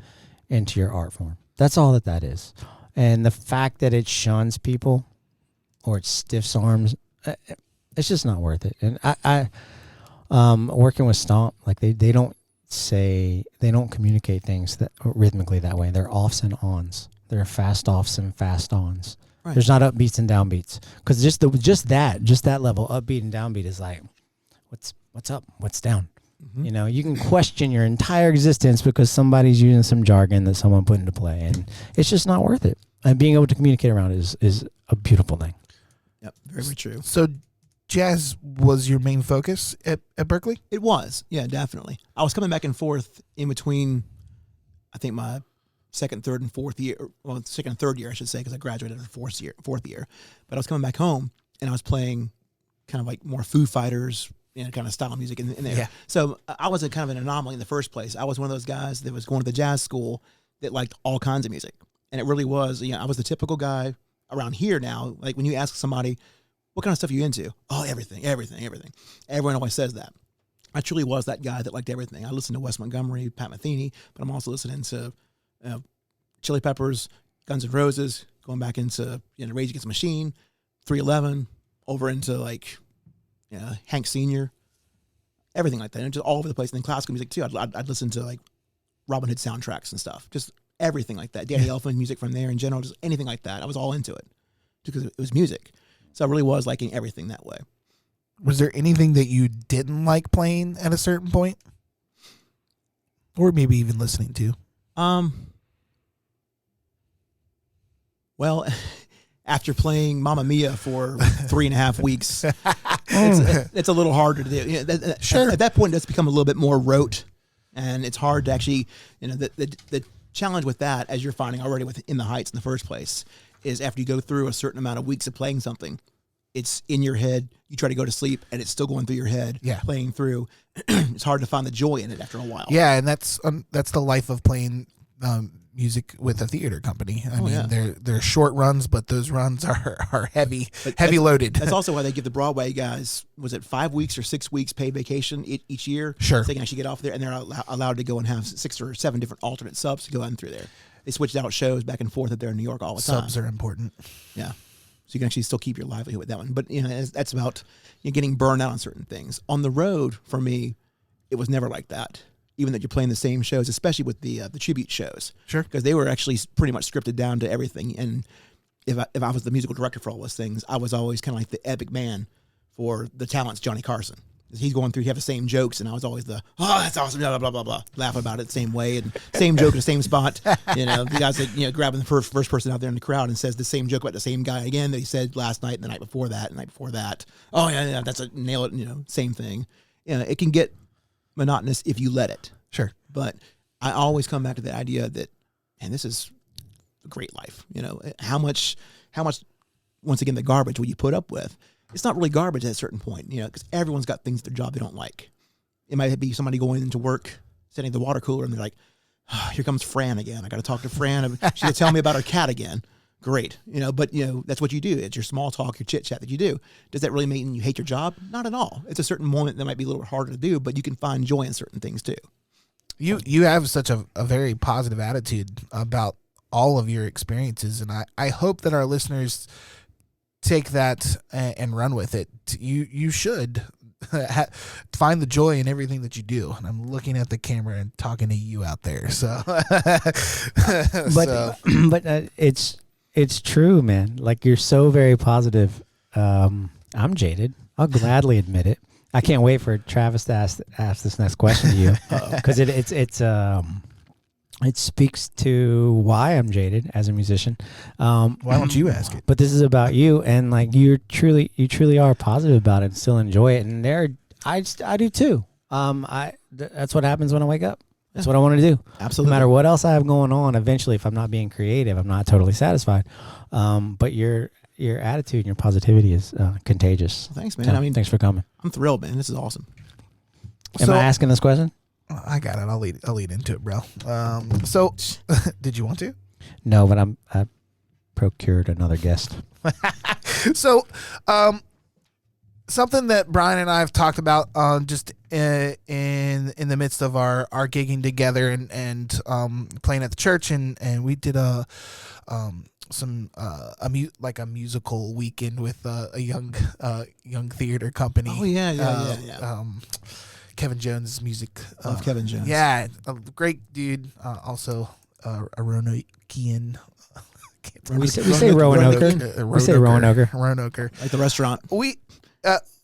into your art form. That's all that is. And the fact that it shuns people or it stiffs arms, it's just not worth it. And I working with Stomp, like they don't communicate things that rhythmically that way. They're offs and ons. There are fast offs and fast ons. Right. There's not upbeats and downbeats, because just that level, upbeat and downbeat, is like, what's up, what's down. Mm-hmm. You know, you can question your entire existence because somebody's using some jargon that someone put into play, and it's just not worth it. And being able to communicate around it is a beautiful thing. Yep, very true. So, jazz was your main focus at Berkeley? It was, yeah, definitely. I was coming back and forth in between, I think, my second, third, and fourth year. Well, second and third year, I should say, because I graduated in fourth year. But I was coming back home, and I was playing kind of like more Foo Fighters, kind of style music in there. Yeah. So I was kind of an anomaly in the first place. I was one of those guys that was going to the jazz school that liked all kinds of music. And it really was, I was the typical guy around here now. Like when you ask somebody, what kind of stuff are you into? Oh, everything. Everyone always says that. I truly was that guy that liked everything. I listened to Wes Montgomery, Pat Metheny, but I'm also listening to Chili Peppers, Guns N' Roses, going back into Rage Against the Machine, 311, over into like Hank Sr., everything like that, and just all over the place. And then classical music too. I'd listen to like Robin Hood soundtracks and stuff, just everything like that. Danny Elfman music from there in general, just anything like that. I was all into it because it was music. So I really was liking everything that way. Was there anything that you didn't like playing at a certain point, or maybe even listening to? Well, after playing Mamma Mia for 3.5 weeks, it's a little harder to do. Sure. At that point, that's become a little bit more rote, and it's hard to actually, the challenge with that, as you're finding already within the Heights in the first place, is after you go through a certain amount of weeks of playing something, it's in your head. You try to go to sleep, and it's still going through your head, playing through. It's hard to find the joy in it after a while. Yeah, and that's the life of playing music with a theater company. I mean, they're short runs, but those runs are heavy loaded. That's also why they give the Broadway guys, was it 5 weeks or 6 weeks paid vacation each year? Sure. So they can actually get off there, and they're allowed to go and have 6 or 7 different alternate subs to go on through there. They switched out shows back and forth up there in New York all the time. Subs are important. Yeah. So you can actually still keep your livelihood with that one. But, that's about getting burned out on certain things. On the road, for me, it was never like that. Even that you're playing the same shows, especially with the tribute shows. Sure. Because they were actually pretty much scripted down to everything. And if I was the musical director for all those things, I was always kind of like the epic man for the talents, Johnny Carson. He's going through, he have the same jokes, and I was always that's awesome, blah, blah, blah, blah, laugh about it the same way, and same joke in the same spot. The guys that, grabbing the first person out there in the crowd and says the same joke about the same guy again that he said last night and the night before that, and the night before that. Oh, yeah, that's a nail it, same thing. It can get monotonous if you let it. Sure. But I always come back to the idea that, and this is a great life. How much, once again, the garbage will you put up with? It's not really garbage at a certain point, because everyone's got things at their job they don't like. It might be somebody going into work, setting the water cooler, and they're like, oh, here comes Fran again. I got to talk to Fran. She's going to tell me about her cat again. Great. But that's what you do. It's your small talk, your chit chat that you do. Does that really mean you hate your job? Not at all. It's a certain moment that might be a little bit harder to do, but you can find joy in certain things too. You have such a very positive attitude about all of your experiences, and I hope that our listeners take that and run with it. You should find the joy in everything that you do. And I'm looking at the camera and talking to you out there. So, but it's true, man. Like, you're so very positive. I'm jaded. I'll gladly admit it. I can't wait for Travis to ask this next question to you, because it speaks to why I'm jaded as a musician. Why don't you ask it? But this is about you, and like you truly are positive about it and still enjoy it. And I do too. That's what happens when I wake up. That's what I want to do. Absolutely. No matter what else I have going on, eventually, if I'm not being creative, I'm not totally satisfied. But your attitude and your positivity is contagious. Thanks, man. So, thanks for coming. I'm thrilled, man. This is awesome. Am I asking this question? I got it. I'll lead into it, bro. So, did you want to? No, but I procured another guest. So, something that Brian and I have talked about just in the midst of our gigging together and playing at the church, and we did a musical weekend with a young theater company. Oh yeah. Kevin Jones' music. Love Kevin Jones. Yeah, a great dude. Also a Roanokean. We say Roanoker. We say Roanoker. Roanoker. Like the restaurant. We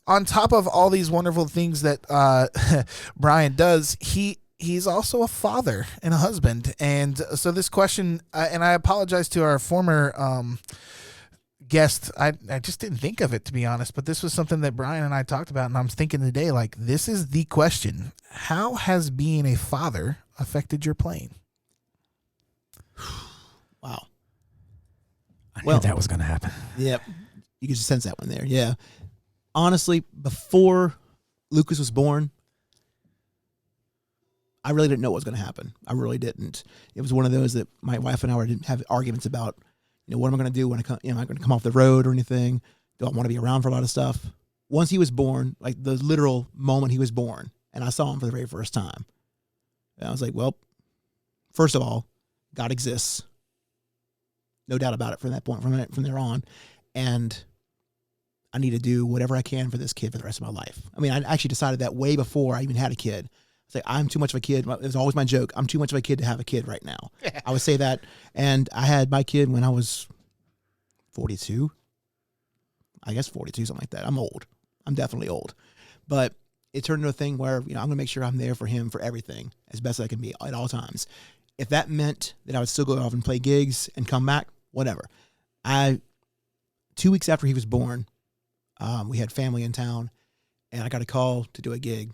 on top of all these wonderful things that Brian does, he's also a father and a husband. And so this question, and I apologize to our former guest, I just didn't think of it, to be honest, but this was something that Brian and I talked about, and I'm thinking today, like, this is the question: how has being a father affected your playing? Wow. I knew that was going to happen. Yep. You could just sense that one there. Yeah. Honestly, before Lucas was born, I really didn't know what was going to happen. I really didn't. It was one of those that my wife and I didn't have arguments about. What am I going to do when I come? Am I going to come off the road or anything? Do I want to be around for a lot of stuff? Once he was born, like the literal moment he was born, and I saw him for the very first time, and I was like, well, first of all, God exists. No doubt about it from that point, from there on. And I need to do whatever I can for this kid for the rest of my life. I mean, I actually decided that way before I even had a kid. It's like, I'm too much of a kid. It was always my joke. I'm too much of a kid to have a kid right now. I would say that. And I had my kid when I was 42. I guess 42, something like that. I'm old. I'm definitely old. But it turned into a thing where, I'm going to make sure I'm there for him for everything as best as I can be at all times. If that meant that I would still go off and play gigs and come back, whatever. 2 weeks after he was born, we had family in town, and I got a call to do a gig.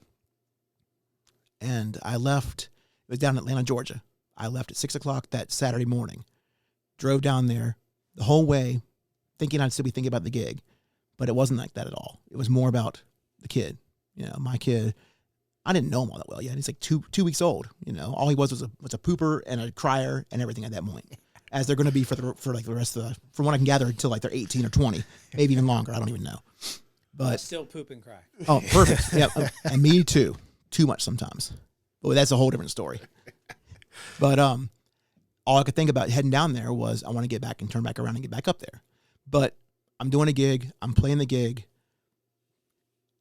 And I left. It was down in Atlanta, Georgia. I left at 6:00 that Saturday morning. Drove down there the whole way, thinking I'd still be thinking about the gig, but it wasn't like that at all. It was more about the kid. My kid. I didn't know him all that well yet. He's like two weeks old. All he was a pooper and a crier and everything at that point, as they're going to be for like the rest of from what I can gather until like they're 18 or 20, maybe even longer. I don't even know. But still poop and cry. Oh, perfect. Yeah, and me too. Too much sometimes, but that's a whole different story. But all I could think about heading down there was I want to get back and turn back around and get back up there. But I'm doing a gig, I'm playing the gig.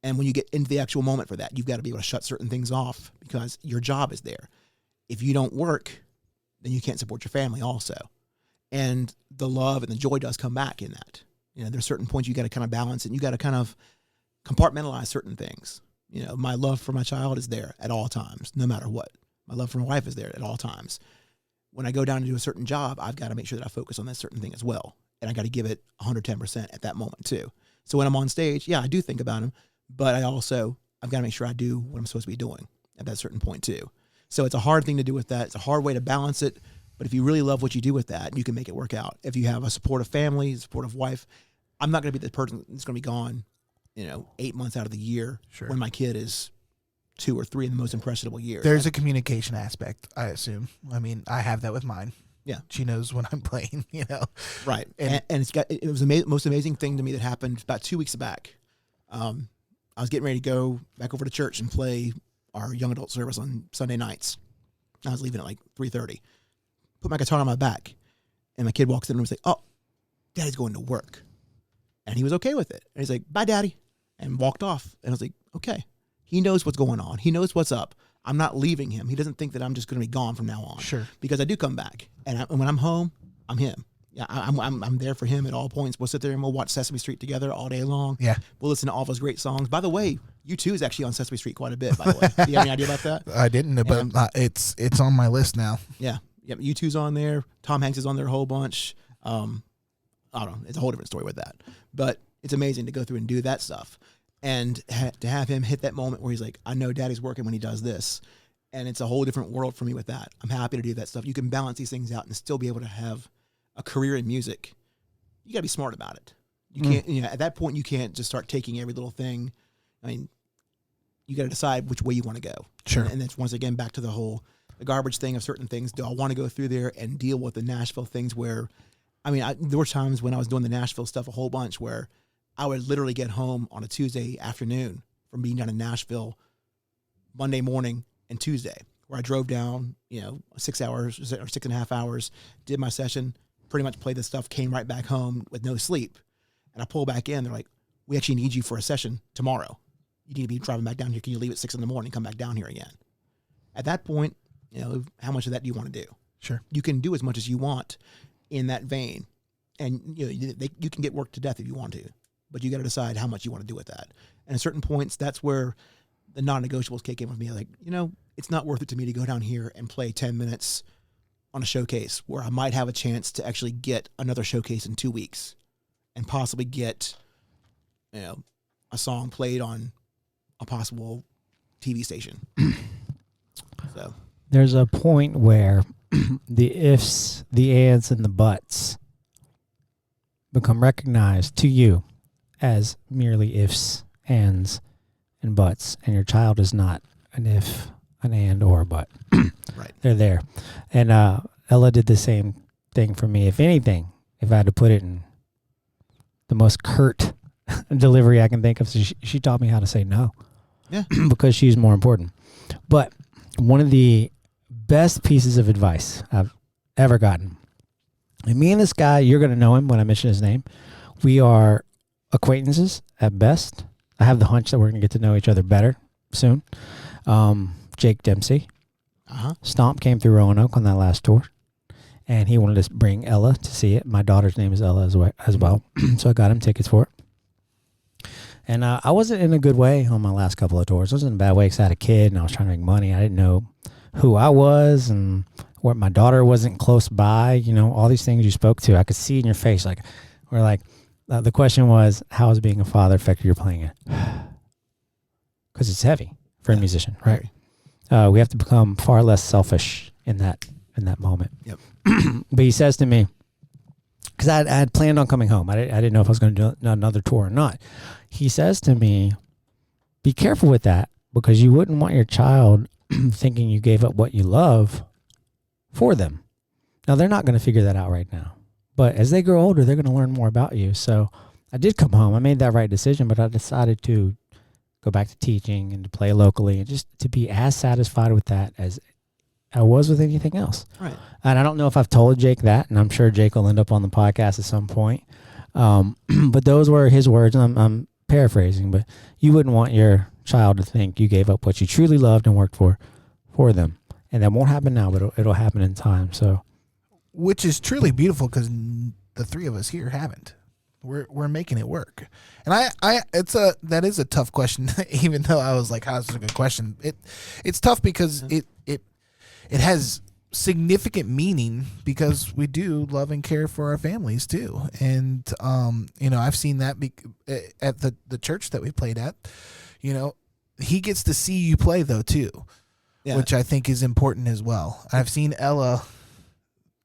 And when you get into the actual moment for that, you've got to be able to shut certain things off because your job is there. If you don't work, then you can't support your family also. And the love and the joy does come back in that. There's certain points you got to kind of balance and you got to kind of compartmentalize certain things. My love for my child is there at all times, no matter what. My love for my wife is there at all times. When I go down to do a certain job, I've got to make sure that I focus on that certain thing as well. And I got to give it 110% at that moment too. So when I'm on stage, yeah, I do think about him, but I've got to make sure I do what I'm supposed to be doing at that certain point too. So it's a hard thing to do with that. It's a hard way to balance it. But if you really love what you do with that, you can make it work out. If you have a supportive family, a supportive wife, I'm not going to be the person that's going to be gone, 8 months out of the year when my kid is 2 or 3 in the most impressionable years. There's a communication aspect, I assume. I mean, I have that with mine. Yeah. She knows when I'm playing, Right. And it was the most amazing thing to me that happened about 2 weeks back. I was getting ready to go back over to church and play our young adult service on Sunday nights. I was leaving at like 3:30. Put my guitar on my back, and my kid walks in and was like, "Oh, Daddy's going to work," and he was okay with it. And he's like, "Bye, Daddy," and walked off. And I was like, "Okay, he knows what's going on. He knows what's up. I'm not leaving him. He doesn't think that I'm just going to be gone from now on." Sure. Because I do come back, and when I'm home, I'm him. Yeah, I'm there for him at all points. We'll sit there and we'll watch Sesame Street together all day long. Yeah. We'll listen to all those great songs. By the way, U2 is actually on Sesame Street quite a bit, by the way. Do you have any idea about that? I didn't, but it's on my list now. Yeah. Yep. U2's on there. Tom Hanks is on there a whole bunch. I don't know. It's a whole different story with that. But it's amazing to go through and do that stuff. And to have him hit that moment where he's like, I know Daddy's working when he does this. And it's a whole different world for me with that. I'm happy to do that stuff. You can balance these things out and still be able to have a career in music. You got to be smart about it. You can't, at that point, you can't just start taking every little thing. I mean, you got to decide which way you want to go. Sure. And that's once again back to the garbage thing of certain things. Do I want to go through there and deal with the Nashville things where, there were times when I was doing the Nashville stuff a whole bunch where I would literally get home on a Tuesday afternoon from being down in Nashville Monday morning and Tuesday, where I drove down, 6 hours or 6.5 hours, did my session, pretty much played the stuff, came right back home with no sleep. And I pull back in. They're like, we actually need you for a session tomorrow. You need to be driving back down here. Can you leave at 6 a.m. and come back down here again? At that point, how much of that do you want to do? Sure. You can do as much as you want in that vein. And you can get worked to death if you want to, but you got to decide how much you want to do with that. And at certain points, that's where the non-negotiables kick in with me. Like, it's not worth it to me to go down here and play 10 minutes on a showcase where I might have a chance to actually get another showcase in 2 weeks and possibly get, a song played on a possible TV station. So there's a point where the ifs, the ands, and the buts become recognized to you as merely ifs, ands, and buts, and your child is not an if, an and, or a but. Right. They're there. And Ella did the same thing for me. If anything, if I had to put it in the most curt delivery I can think of, she taught me how to say no. Yeah. Because she's more important. But one of the best pieces of advice I've ever gotten, and me and this guy, you're going to know him when I mention his name. We are acquaintances at best. I have the hunch that we're going to get to know each other better soon. Jake Dempsey. Stomp came through Roanoke on that last tour, and he wanted to bring Ella to see it. My daughter's name is Ella as well. So I got him tickets for it. And I wasn't in a good way on my last couple of tours. I was in a bad way because I had a kid and I was trying to make money. I didn't know who I was and where my daughter wasn't close by. All these things you spoke to, I could see in your face. The question was, how has being a father affected your playing? Because it's heavy for a musician, right? We have to become far less selfish in that moment. Yep. But he says to me, because I had planned on coming home. I didn't know if I was going to do another tour or not. He says to me, be careful with that, because you wouldn't want your child thinking you gave up what you love for them. Now, they're not going to figure that out right now. But as they grow older, they're going to learn more about you. So I did come home. I made that right decision, but I decided to go back to teaching and to play locally and just to be as satisfied with that as I was with anything else. Right. And I don't know if I've told Jake that, and I'm sure Jake will end up on the podcast at some point. But those were his words, and I'm paraphrasing, but you wouldn't want your child to think you gave up what you truly loved and worked for them. And that won't happen now, but it'll happen in time. So, which is truly beautiful because the three of us here haven't. We're making it work. And that is a tough question, even though I was like, "How is this a good question?" It's tough because it has significant meaning because we do love and care for our families too. And I've seen that at the church that we played at. He gets to see you play though too, which I think is important as well. I've seen Ella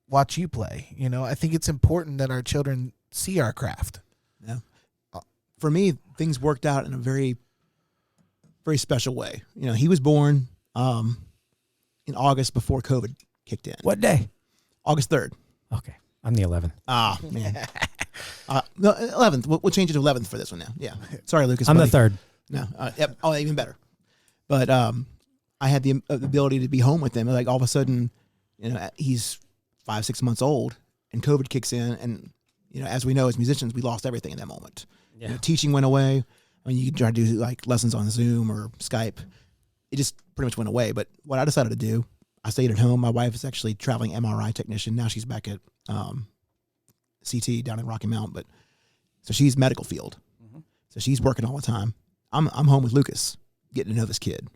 watch you play. I think it's important that our children see our craft. Yeah. For me, things worked out in a very, very special way. He was born in August before COVID kicked in. What day? August 3rd. Okay. I'm the 11th. Ah, man. No, 11th. We'll change it to 11th for this one now. Yeah. Sorry, Lucas. I'm buddy. the 3rd. No. Yep. Oh, even better. But I had the ability to be home with him. Like all of a sudden, he's 5-6 months old, and COVID kicks in, and as we know, as musicians, we lost everything in that moment. Yeah. Teaching went away. I mean, you could try to do like lessons on Zoom or Skype. It just pretty much went away. But what I decided to do, I stayed at home. My wife is actually traveling MRI technician. Now she's back at CT down in Rocky Mount. But so she's medical field. Mm-hmm. So she's working all the time. I'm home with Lucas, getting to know this kid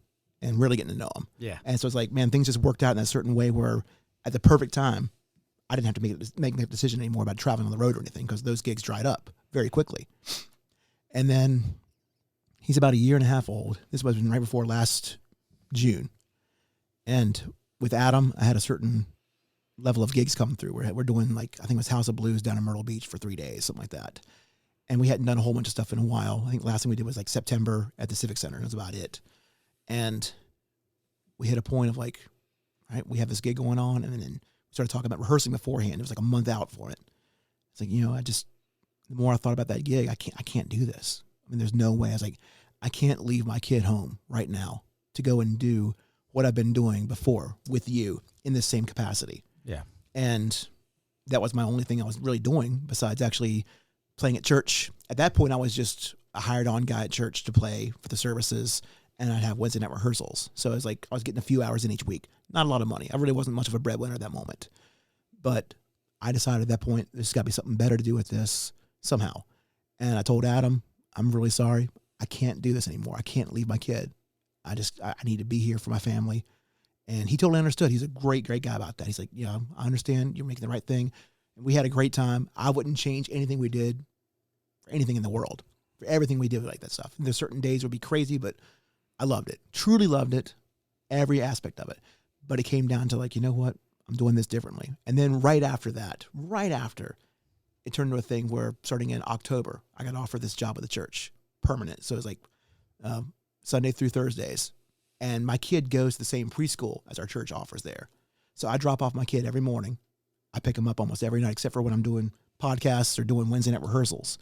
and really getting to know him. Yeah. And so it's like, man, things just worked out in a certain way where at the perfect time, I didn't have to make that decision anymore about traveling on the road or anything because those gigs dried up very quickly. And then he's about 1.5 years old. This was right before last June. And with Adam, I had a certain level of gigs come through. We're doing like, I think it was House of Blues down in Myrtle Beach for 3 days, something like that. And we hadn't done a whole bunch of stuff in a while. I think last thing we did was like September at the Civic Center. And that was about it. And we hit a point of like, all right, we have this gig going on. And then we started talking about rehearsing beforehand. It was like a month out for it. It's like, the more I thought about that gig, I can't do this. I mean, there's no way. I was like, I can't leave my kid home right now to go and do what I've been doing before with you in the same capacity. Yeah. And that was my only thing I was really doing besides actually playing at church. At that point, I was just a hired on guy at church to play for the services, and I'd have Wednesday night rehearsals. So it was like I was getting a few hours in each week. Not a lot of money. I really wasn't much of a breadwinner at that moment. But I decided at that point, there's got to be something better to do with this somehow. And I told Adam, I'm really sorry. I can't do this anymore. I can't leave my kid. I need to be here for my family. And he totally understood. He's a great, great guy about that. He's like, I understand. You're making the right thing. And we had a great time. I wouldn't change anything we did for anything in the world. For everything we did, we like that stuff. And there's certain days would be crazy, but I loved it. Truly loved it. Every aspect of it. But it came down to like, you know what? I'm doing this differently. And then right after, it turned into a thing where starting in October, I got offered this job at the church, permanent. So it was like Sunday through Thursdays. And my kid goes to the same preschool as our church offers there. So I drop off my kid every morning. I pick him up almost every night, except for when I'm doing podcasts or doing Wednesday night rehearsals.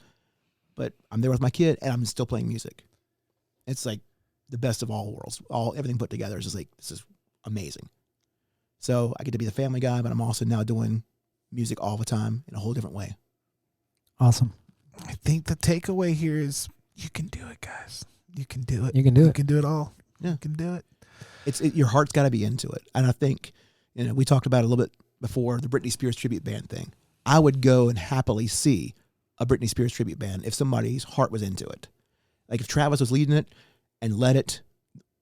But I'm there with my kid, and I'm still playing music. It's like the best of all worlds. Everything put together is just like, this is amazing. So I get to be the family guy, but I'm also now doing music all the time in a whole different way. Awesome. I think the takeaway here is you can do it, guys. You can do it. You can do it. You can do it all. Yeah. You can do it. Your heart's got to be into it. And I think, we talked about it a little bit before, the Britney Spears tribute band thing. I would go and happily see a Britney Spears tribute band if somebody's heart was into it. Like if Travis was leading it and led it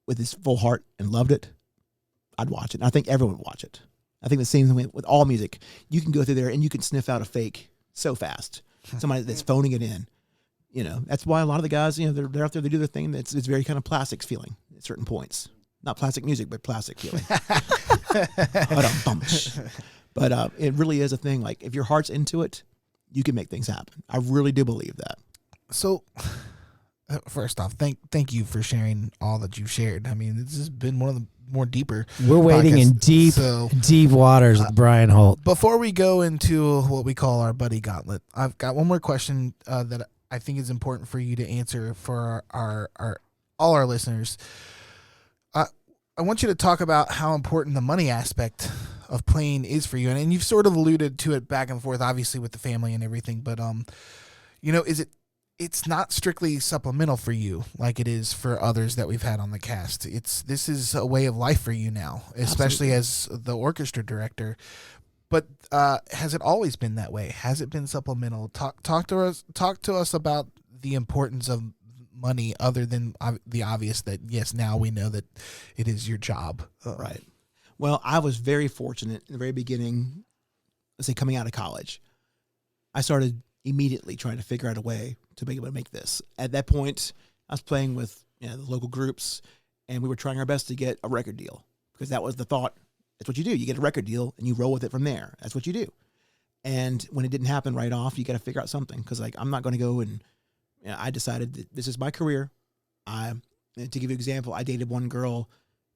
with his full heart and loved it, I'd watch it. And I think everyone would watch it. I think the same thing with all music. You can go through there and you can sniff out a fake so fast. Somebody that's phoning it in. That's why a lot of the guys, they're out there, they do their thing. It's very kind of plastics feeling at certain points. Not plastic music, but plastic feeling. But it really is a thing. Like if your heart's into it, you can make things happen. I really do believe that. So first off, thank you for sharing all that you've shared. I mean, this has been one of the more deeper. We're wading in deep waters with Brian Holt. Before we go into what we call our buddy gauntlet, I've got one more question that I think is important for you to answer for all our listeners. I want you to talk about how important the money aspect of playing is for you, and you've sort of alluded to it back and forth, obviously with the family and everything. But it's not strictly supplemental for you like it is for others that we've had on the cast. This is a way of life for you now, especially as the orchestra director. But has it always been that way? Has it been supplemental? Talk to us about the importance of money, other than the obvious that yes, now we know that it is your job. Right. Well, I was very fortunate in the very beginning. Let's say coming out of college, I started immediately trying to figure out a way to be able to make this. At that point, I was playing with the local groups, and we were trying our best to get a record deal, because that was the thought. That's what you do. You get a record deal and you roll with it from there. That's what you do. And when it didn't happen right off, you got to figure out something, because I'm not going to go and I decided that this is my career. To give you an example, I dated one girl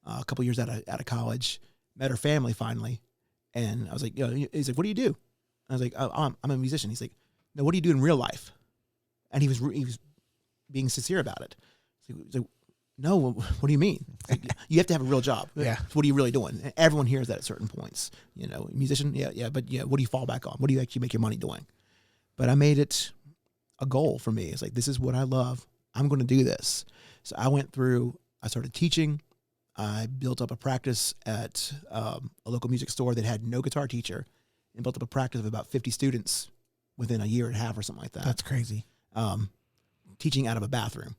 a couple years out of college, met her family finally, and I was like, he's like, what do you do? I was like, I'm a musician. He's like, no, what do you do in real life? And he was being sincere about it. He's like, no, what do you mean? Like, you have to have a real job. Yeah. So what are you really doing? And everyone hears that at certain points. Musician, but what do you fall back on? What do you actually make your money doing? But I made it a goal for me. It's like, this is what I love. I'm going to do this. So I started teaching. I built up a practice at a local music store that had no guitar teacher, and built up a practice of about 50 students within a year and a half or something like that. That's crazy. Teaching out of a bathroom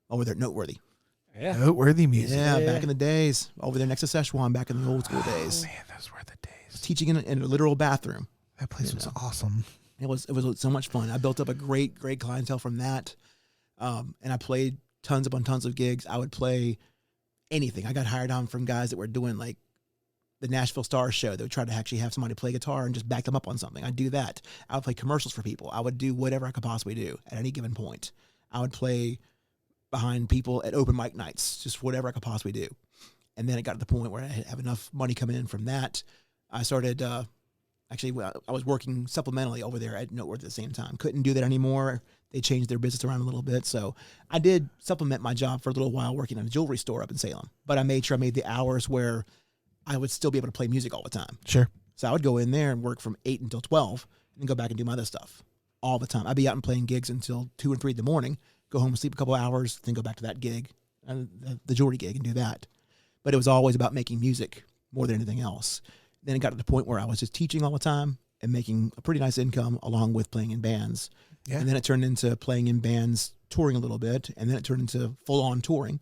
over there at Noteworthy. Yeah. Noteworthy music. Yeah, back in the days, over there next to Szechuan, back in the old school days. Man, those were the days. Teaching in a literal bathroom. That place was awesome. It was so much fun. I built up a great clientele from that, and I played tons upon tons of gigs. I would play anything. I got hired on from guys that were doing like the Nashville Stars show. They would try to actually have somebody play guitar and just back them up on something. I'd do that. I would play commercials for people. I would do whatever I could possibly do at any given point. I would play behind people at open mic nights, just whatever I could possibly do. And then it got to the point where I have enough money coming in from that. I started, I was working supplementally over there at Noteworthy at the same time. Couldn't do that anymore. They changed their business around a little bit. So I did supplement my job for a little while working at a jewelry store up in Salem. But I made sure I made the hours where I would still be able to play music all the time. Sure. So I would go in there and work from 8 until 12 and then go back and do my other stuff all the time. I'd be out and playing gigs until 2 and 3 in the morning, go home and sleep a couple hours, then go back to that gig, the jewelry gig, and do that. But it was always about making music more than anything else. Then it got to the point where I was just teaching all the time and making a pretty nice income along with playing in bands. Yeah. And then it turned into playing in bands, touring a little bit, and then it turned into full-on touring.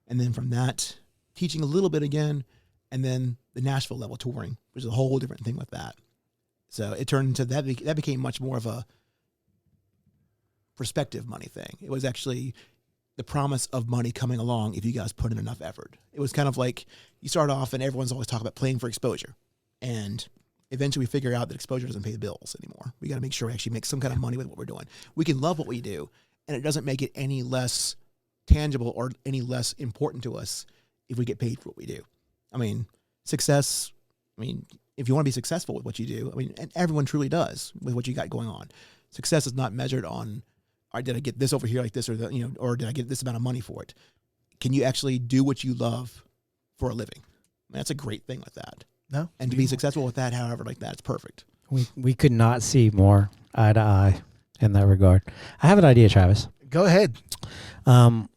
And then from that, teaching a little bit again, and then the Nashville level touring, which is a whole different thing with that. So it turned into that became much more of a prospective money thing. It was actually the promise of money coming along if you guys put in enough effort. It was kind of like you start off and everyone's always talking about playing for exposure. And eventually we figure out that exposure doesn't pay the bills anymore. We got to make sure we actually make some kind of money with what we're doing. We can love what we do, and it doesn't make it any less tangible or any less important to us if we get paid for what we do. I mean, success, if you want to be successful with what you do, and everyone truly does with what you got going on. Success is not measured on, all right, did I get this over here like this, or or did I get this amount of money for it? Can you actually do what you love for a living? That's a great thing with that. No. And to be successful with that, however, like that, it's perfect. We could not see more eye to eye in that regard. I have an idea, Travis. Go ahead.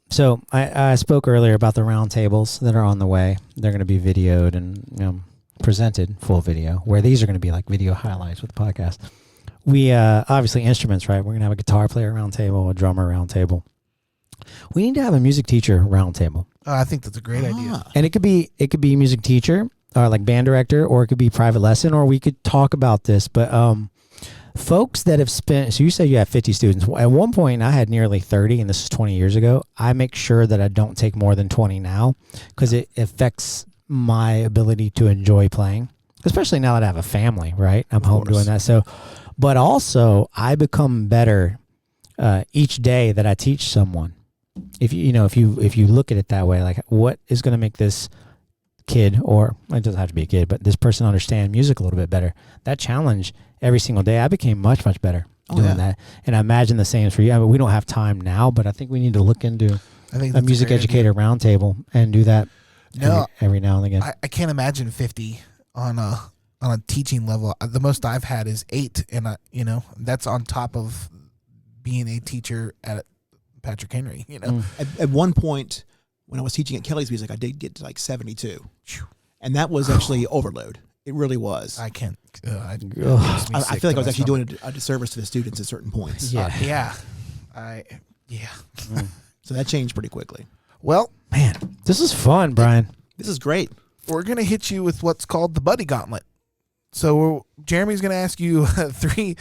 So I spoke earlier about the round tables that are on the way. They're going to be videoed and presented full video, where these are going to be like video highlights with the podcast. We obviously instruments, right? We're going to have a guitar player round table, a drummer round table. We need to have a music teacher round table. Oh, I think that's a great idea. And it could be a music teacher or like band director, or it could be private lesson, or we could talk about this. But folks that have spent, so you say you have 50 students. At one point, I had nearly 30, and this is 20 years ago. I make sure that I don't take more than 20 now, because it affects my ability to enjoy playing, especially now that I have a family, right? I'm home doing that. So, but also I become better each day that I teach someone. If you look at it that way, like what is going to make this kid, or it doesn't have to be a kid, but this person understand music a little bit better. That challenge every single day, I became much, much better doing that. And I imagine the same is for you. I mean, we don't have time now, but I think we need to look into a music educator roundtable and do that every now and again. I can't imagine 50 on a teaching level. The most I've had is 8, and that's on top of being a teacher at Patrick Henry. You know, At one point when I was teaching at Kelly's Music, I did get to like 72, and that was actually overload. It really was. I can't. I feel like I was actually doing a disservice to the students at certain points. Yeah. So that changed pretty quickly. Well, Man, this is fun, Brian. This is great. we're gonna hit you with what's called the buddy gauntlet. So Jeremy's gonna ask you three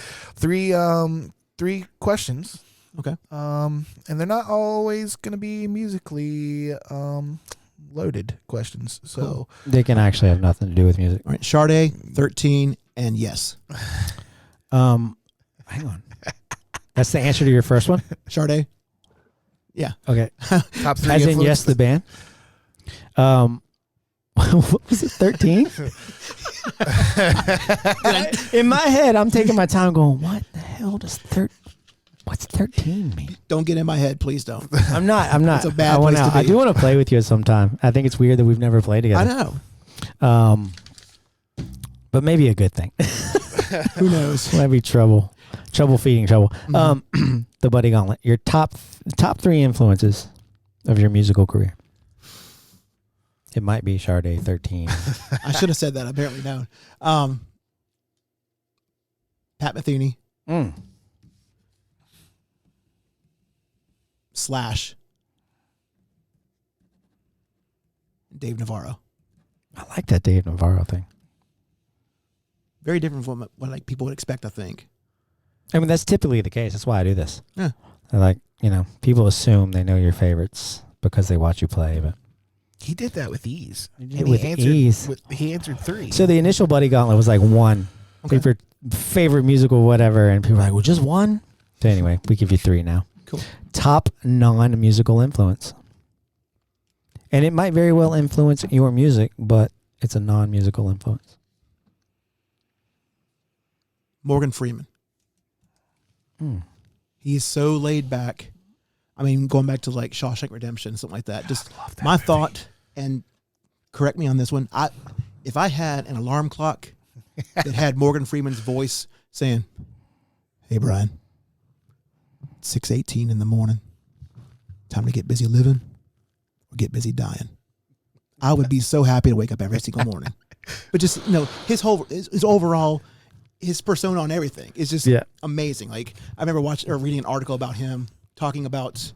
questions. Okay. And they're not always gonna be musically loaded questions. So Cool. They can actually have nothing to do with music. All right. Sade, 13, and yes. Hang on. That's the answer to your first one? Sade. Yeah. Okay. top three. As in yes, the band. What was it, 13? In my head, I'm taking my time going, what the hell does what's 13 mean? Don't get in my head, please don't. I'm not. It's a bad place to be. I do want to play with you sometime. I think it's weird that we've never played together. I know. But maybe a good thing. Who knows? Might be trouble feeding trouble. Mm-hmm. The Buddy Gauntlet. Your top three influences of your musical career. It might be Sade 13. I should have said that. Apparently, no. Pat Metheny / Dave Navarro. I like that Dave Navarro thing. Very different from what like people would expect, I think. I mean, that's typically the case. That's why I do this. Yeah. Like, people assume they know your favorites because they watch you play, but He did that with ease. He did it with ease. He answered 3. So the initial Buddy Gauntlet was like one. Okay. Favorite musical whatever, and people were like, well, just one? So anyway, we give you 3 now. Cool. Top non-musical influence. And it might very well influence your music, but it's a non-musical influence. Morgan Freeman. He is so laid back. I mean, going back to like Shawshank Redemption, something like that. Just love that my movie. thought, and correct me on this one. If I had an alarm clock that had Morgan Freeman's voice saying, "Hey Brian, it's 6:18 in the morning. Time to get busy living or get busy dying," I would be so happy to wake up every single morning. But just his overall. His persona on everything is just amazing. Like I remember watching or reading an article about him talking about,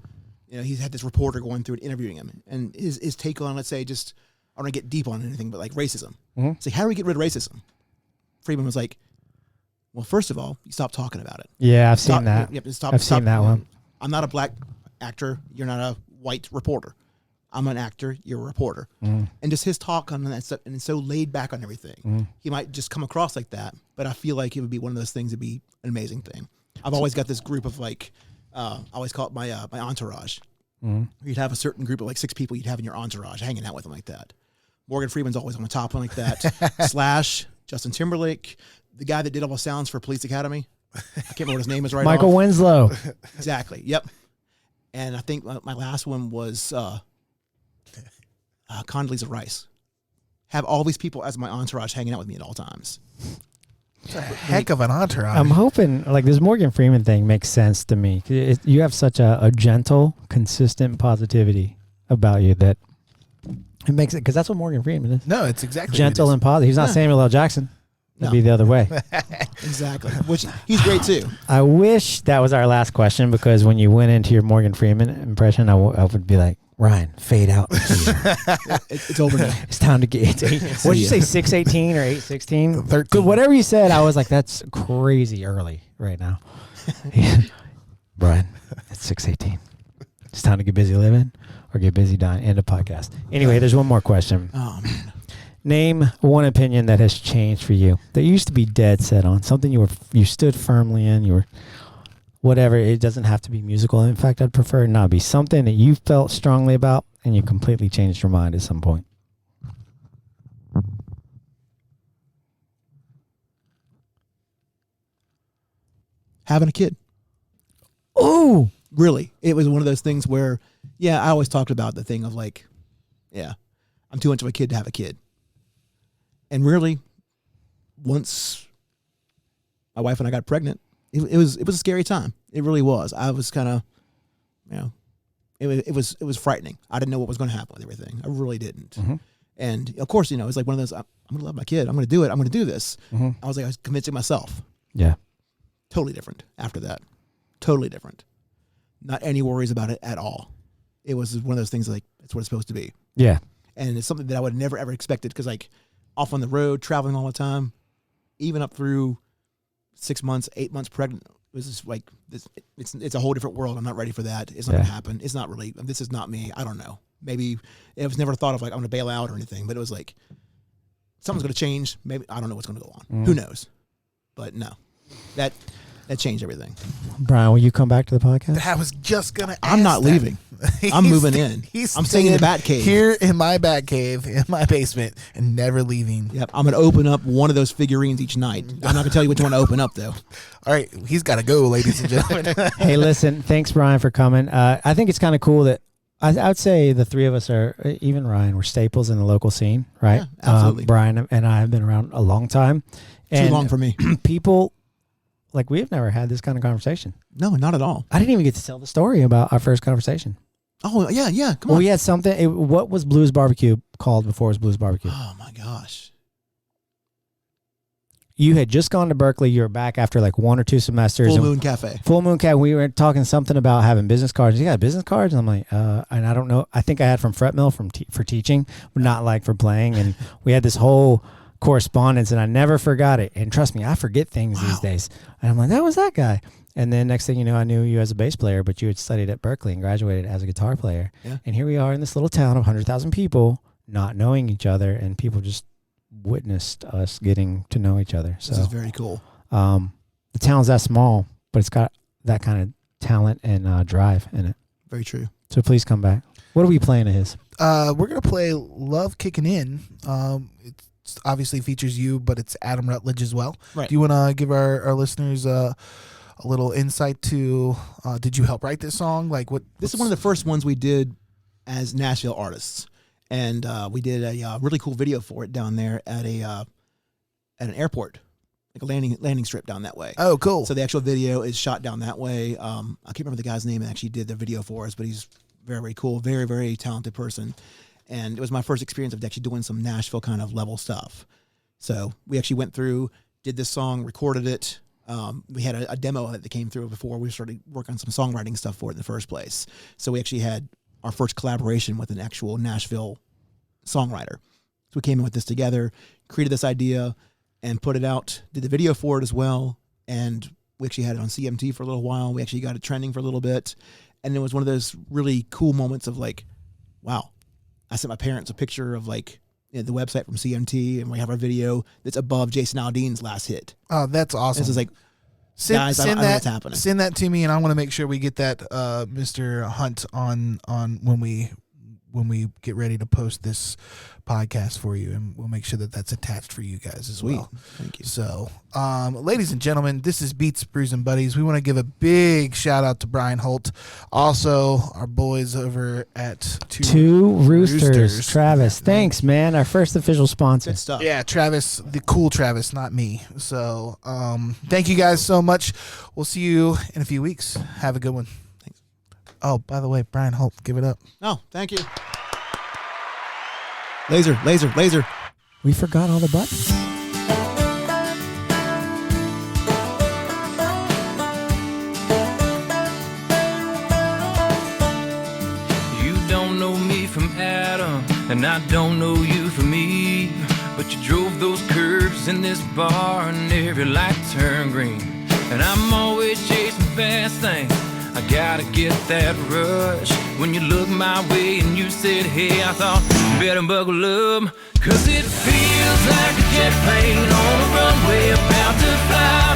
he's had this reporter going through and interviewing him, and his take on, let's say, just I don't want to get deep on anything, but like racism. Mm-hmm. It's like, how do we get rid of racism? Freeman was like, well, first of all, you stop talking about it. Yeah, I've seen that. I've seen that one. I'm not a black actor. You're not a white reporter. I'm an actor. You're a reporter. And just his talk on that stuff, and it's so laid back on everything. He might just come across like that, but I feel like it would be one of those things that'd be an amazing thing. I've always got this group of like, I always call it my entourage. You'd have a certain group of like 6 people you'd have in your entourage hanging out with them like that. Morgan Freeman's always on the top one like that. Slash, Justin Timberlake, the guy that did all the sounds for Police Academy. I can't remember what his name is right now. Michael Winslow. Exactly. Yep. And I think my last one was Condoleezza Rice. Have all these people as my entourage hanging out with me at all times. It's a heck of an entourage. I'm hoping, like, this Morgan Freeman thing makes sense to me. You have such a gentle, consistent positivity about you that it makes it, because that's what Morgan Freeman is. No, it's exactly Gentle what it and positive. He's not Samuel L. Jackson. It'd be the other way. Exactly. Which he's great too. I wish that was our last question, because when you went into your Morgan Freeman impression, I would be like, Ryan, fade out. It's over now. It's time to get. What'd you say, 6:18 or 8:16? 13. Whatever you said, I was like, that's crazy early right now. Brian, it's 6:18. It's time to get busy living or get busy dying. End of podcast. Anyway, there's one more question. Oh man. Name one opinion that has changed for you that you used to be dead set on, something you stood firmly in, you were whatever. It doesn't have to be musical. In fact, I'd prefer it not be something that you felt strongly about and you completely changed your mind at some point. Having a kid. Oh, Really. It was one of those things where, I always talked about the thing of like, I'm too much of a kid to have a kid. And really, once my wife and I got pregnant, it was a scary time. It really was. I was kind of, it was frightening. I didn't know what was going to happen with everything. I really didn't. Mm-hmm. And of course, it's like one of those, I'm going to love my kid. I'm going to do it. I'm going to do this. Mm-hmm. I was convincing myself. Yeah. Totally different after that. Totally different. Not any worries about it at all. It was one of those things like, it's what it's supposed to be. Yeah. And it's something that I would have never, ever expected because, like, off on the road, traveling all the time, even up through 6 months, 8 months pregnant, it was just like, it's a whole different world. I'm not ready for that. It's not going to happen. It's not really, this is not me. I don't know. Maybe it was never thought of like, I'm going to bail out or anything, but it was like, something's going to change. Maybe, I don't know what's going to go on. Who knows? But no, that changed everything. Brian, will you come back to the podcast? I was just gonna. I'm not leaving. I'm moving in. I'm staying in the bat cave here in my bat cave in my basement and never leaving. Yep, I'm gonna open up one of those figurines each night. I'm not gonna tell you which one to open up though. All right, he's got to go, ladies and gentlemen. Hey, listen, thanks Brian for coming. I think it's kind of cool that I would say the three of us are, even Ryan, we're staples in the local scene, right? Yeah, absolutely. Brian and I have been around a long time. Too long for me. People. Like, we have never had this kind of conversation. No, not at all. I didn't even get to tell the story about our first conversation. Oh, yeah. Come on. We had something. What was Blues Barbecue called before it was Blues Barbecue? Oh, my gosh. You had just gone to Berkeley. You were back after like 1 or 2 semesters. Full Moon Cafe. Full Moon Cafe. We were talking something about having business cards. You got business cards? And I'm like, and I don't know. I think I had from Fret Mill for teaching, but not like for playing. And we had this whole correspondence, and I never forgot it. And trust me, I forget things these days. And I'm like, that was that guy. And then next thing you know, I knew you as a bass player, but you had studied at Berkeley and graduated as a guitar player. Yeah. And here we are in this little town of 100,000 people, not knowing each other, and people just witnessed us getting to know each other. So this is very cool. The town's that small, but it's got that kind of talent and drive in it. Very true. So please come back. What are we playing of his? We're going to play Love Kicking In. It obviously features you, but it's Adam Rutledge as well. Right. Do you want to give our listeners a little insight to, did you help write this song? Like what? This is one of the first ones we did as Nashville artists. And we did a really cool video for it down there at an airport, like a landing strip down that way. Oh, cool. So the actual video is shot down that way. I can't remember the guy's name that actually did the video for us, but he's very, very cool, very, very talented person. And it was my first experience of actually doing some Nashville kind of level stuff. So we actually went through, did this song, recorded it. We had a demo that came through before we started working on some songwriting stuff for it in the first place. So we actually had our first collaboration with an actual Nashville songwriter. So we came in with this together, created this idea, and put it out, did the video for it as well. And we actually had it on CMT for a little while. We actually got it trending for a little bit. And it was one of those really cool moments of like, wow. I sent my parents a picture of like the website from CMT, and we have our video that's above Jason Aldean's last hit. Oh, that's awesome. This is like, guys, I don't know what's happening. Send that to me, and I want to make sure we get that Mr. Hunt on when we get ready to post this podcast for you, and we'll make sure that that's attached for you guys as well. Thank you. So, ladies and gentlemen, this is Beats, Brews, and Buddies. We want to give a big shout out to Brian Holt, also our boys over at Two Roosters. Travis, thanks, man. Our first official sponsor. Good stuff. Yeah, Travis, the cool Travis, not me. So, thank you guys so much. We'll see you in a few weeks. Have a good one. Thanks. Oh, by the way, Brian Holt, give it up. Oh, thank you. Laser. We forgot all the buttons. You don't know me from Adam, and I don't know you from me. But you drove those curves in this bar, and every light turned green. And I'm always chasing fast things. I gotta get that rush. When you look my way and you said, hey, I thought, better buckle up. Cause it feels like a jet plane on a runway about to fly.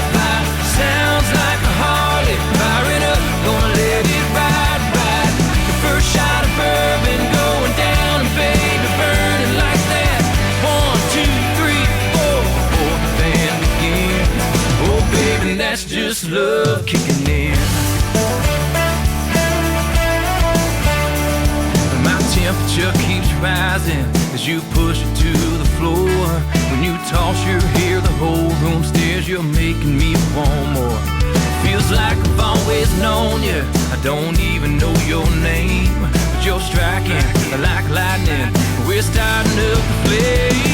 Sounds like a Harley firing up, gonna let it ride. The first shot of bourbon going down, and baby burning like that. 1, 2, 3, 4, before the band begins. Oh baby, that's just love kicking in. Temperature keeps rising as you push it to the floor. When you toss your hair, the whole room stares. You're making me want more. Feels Seems like I've always known you. I don't even know your name, but you're striking like lightning. We're starting up the flame.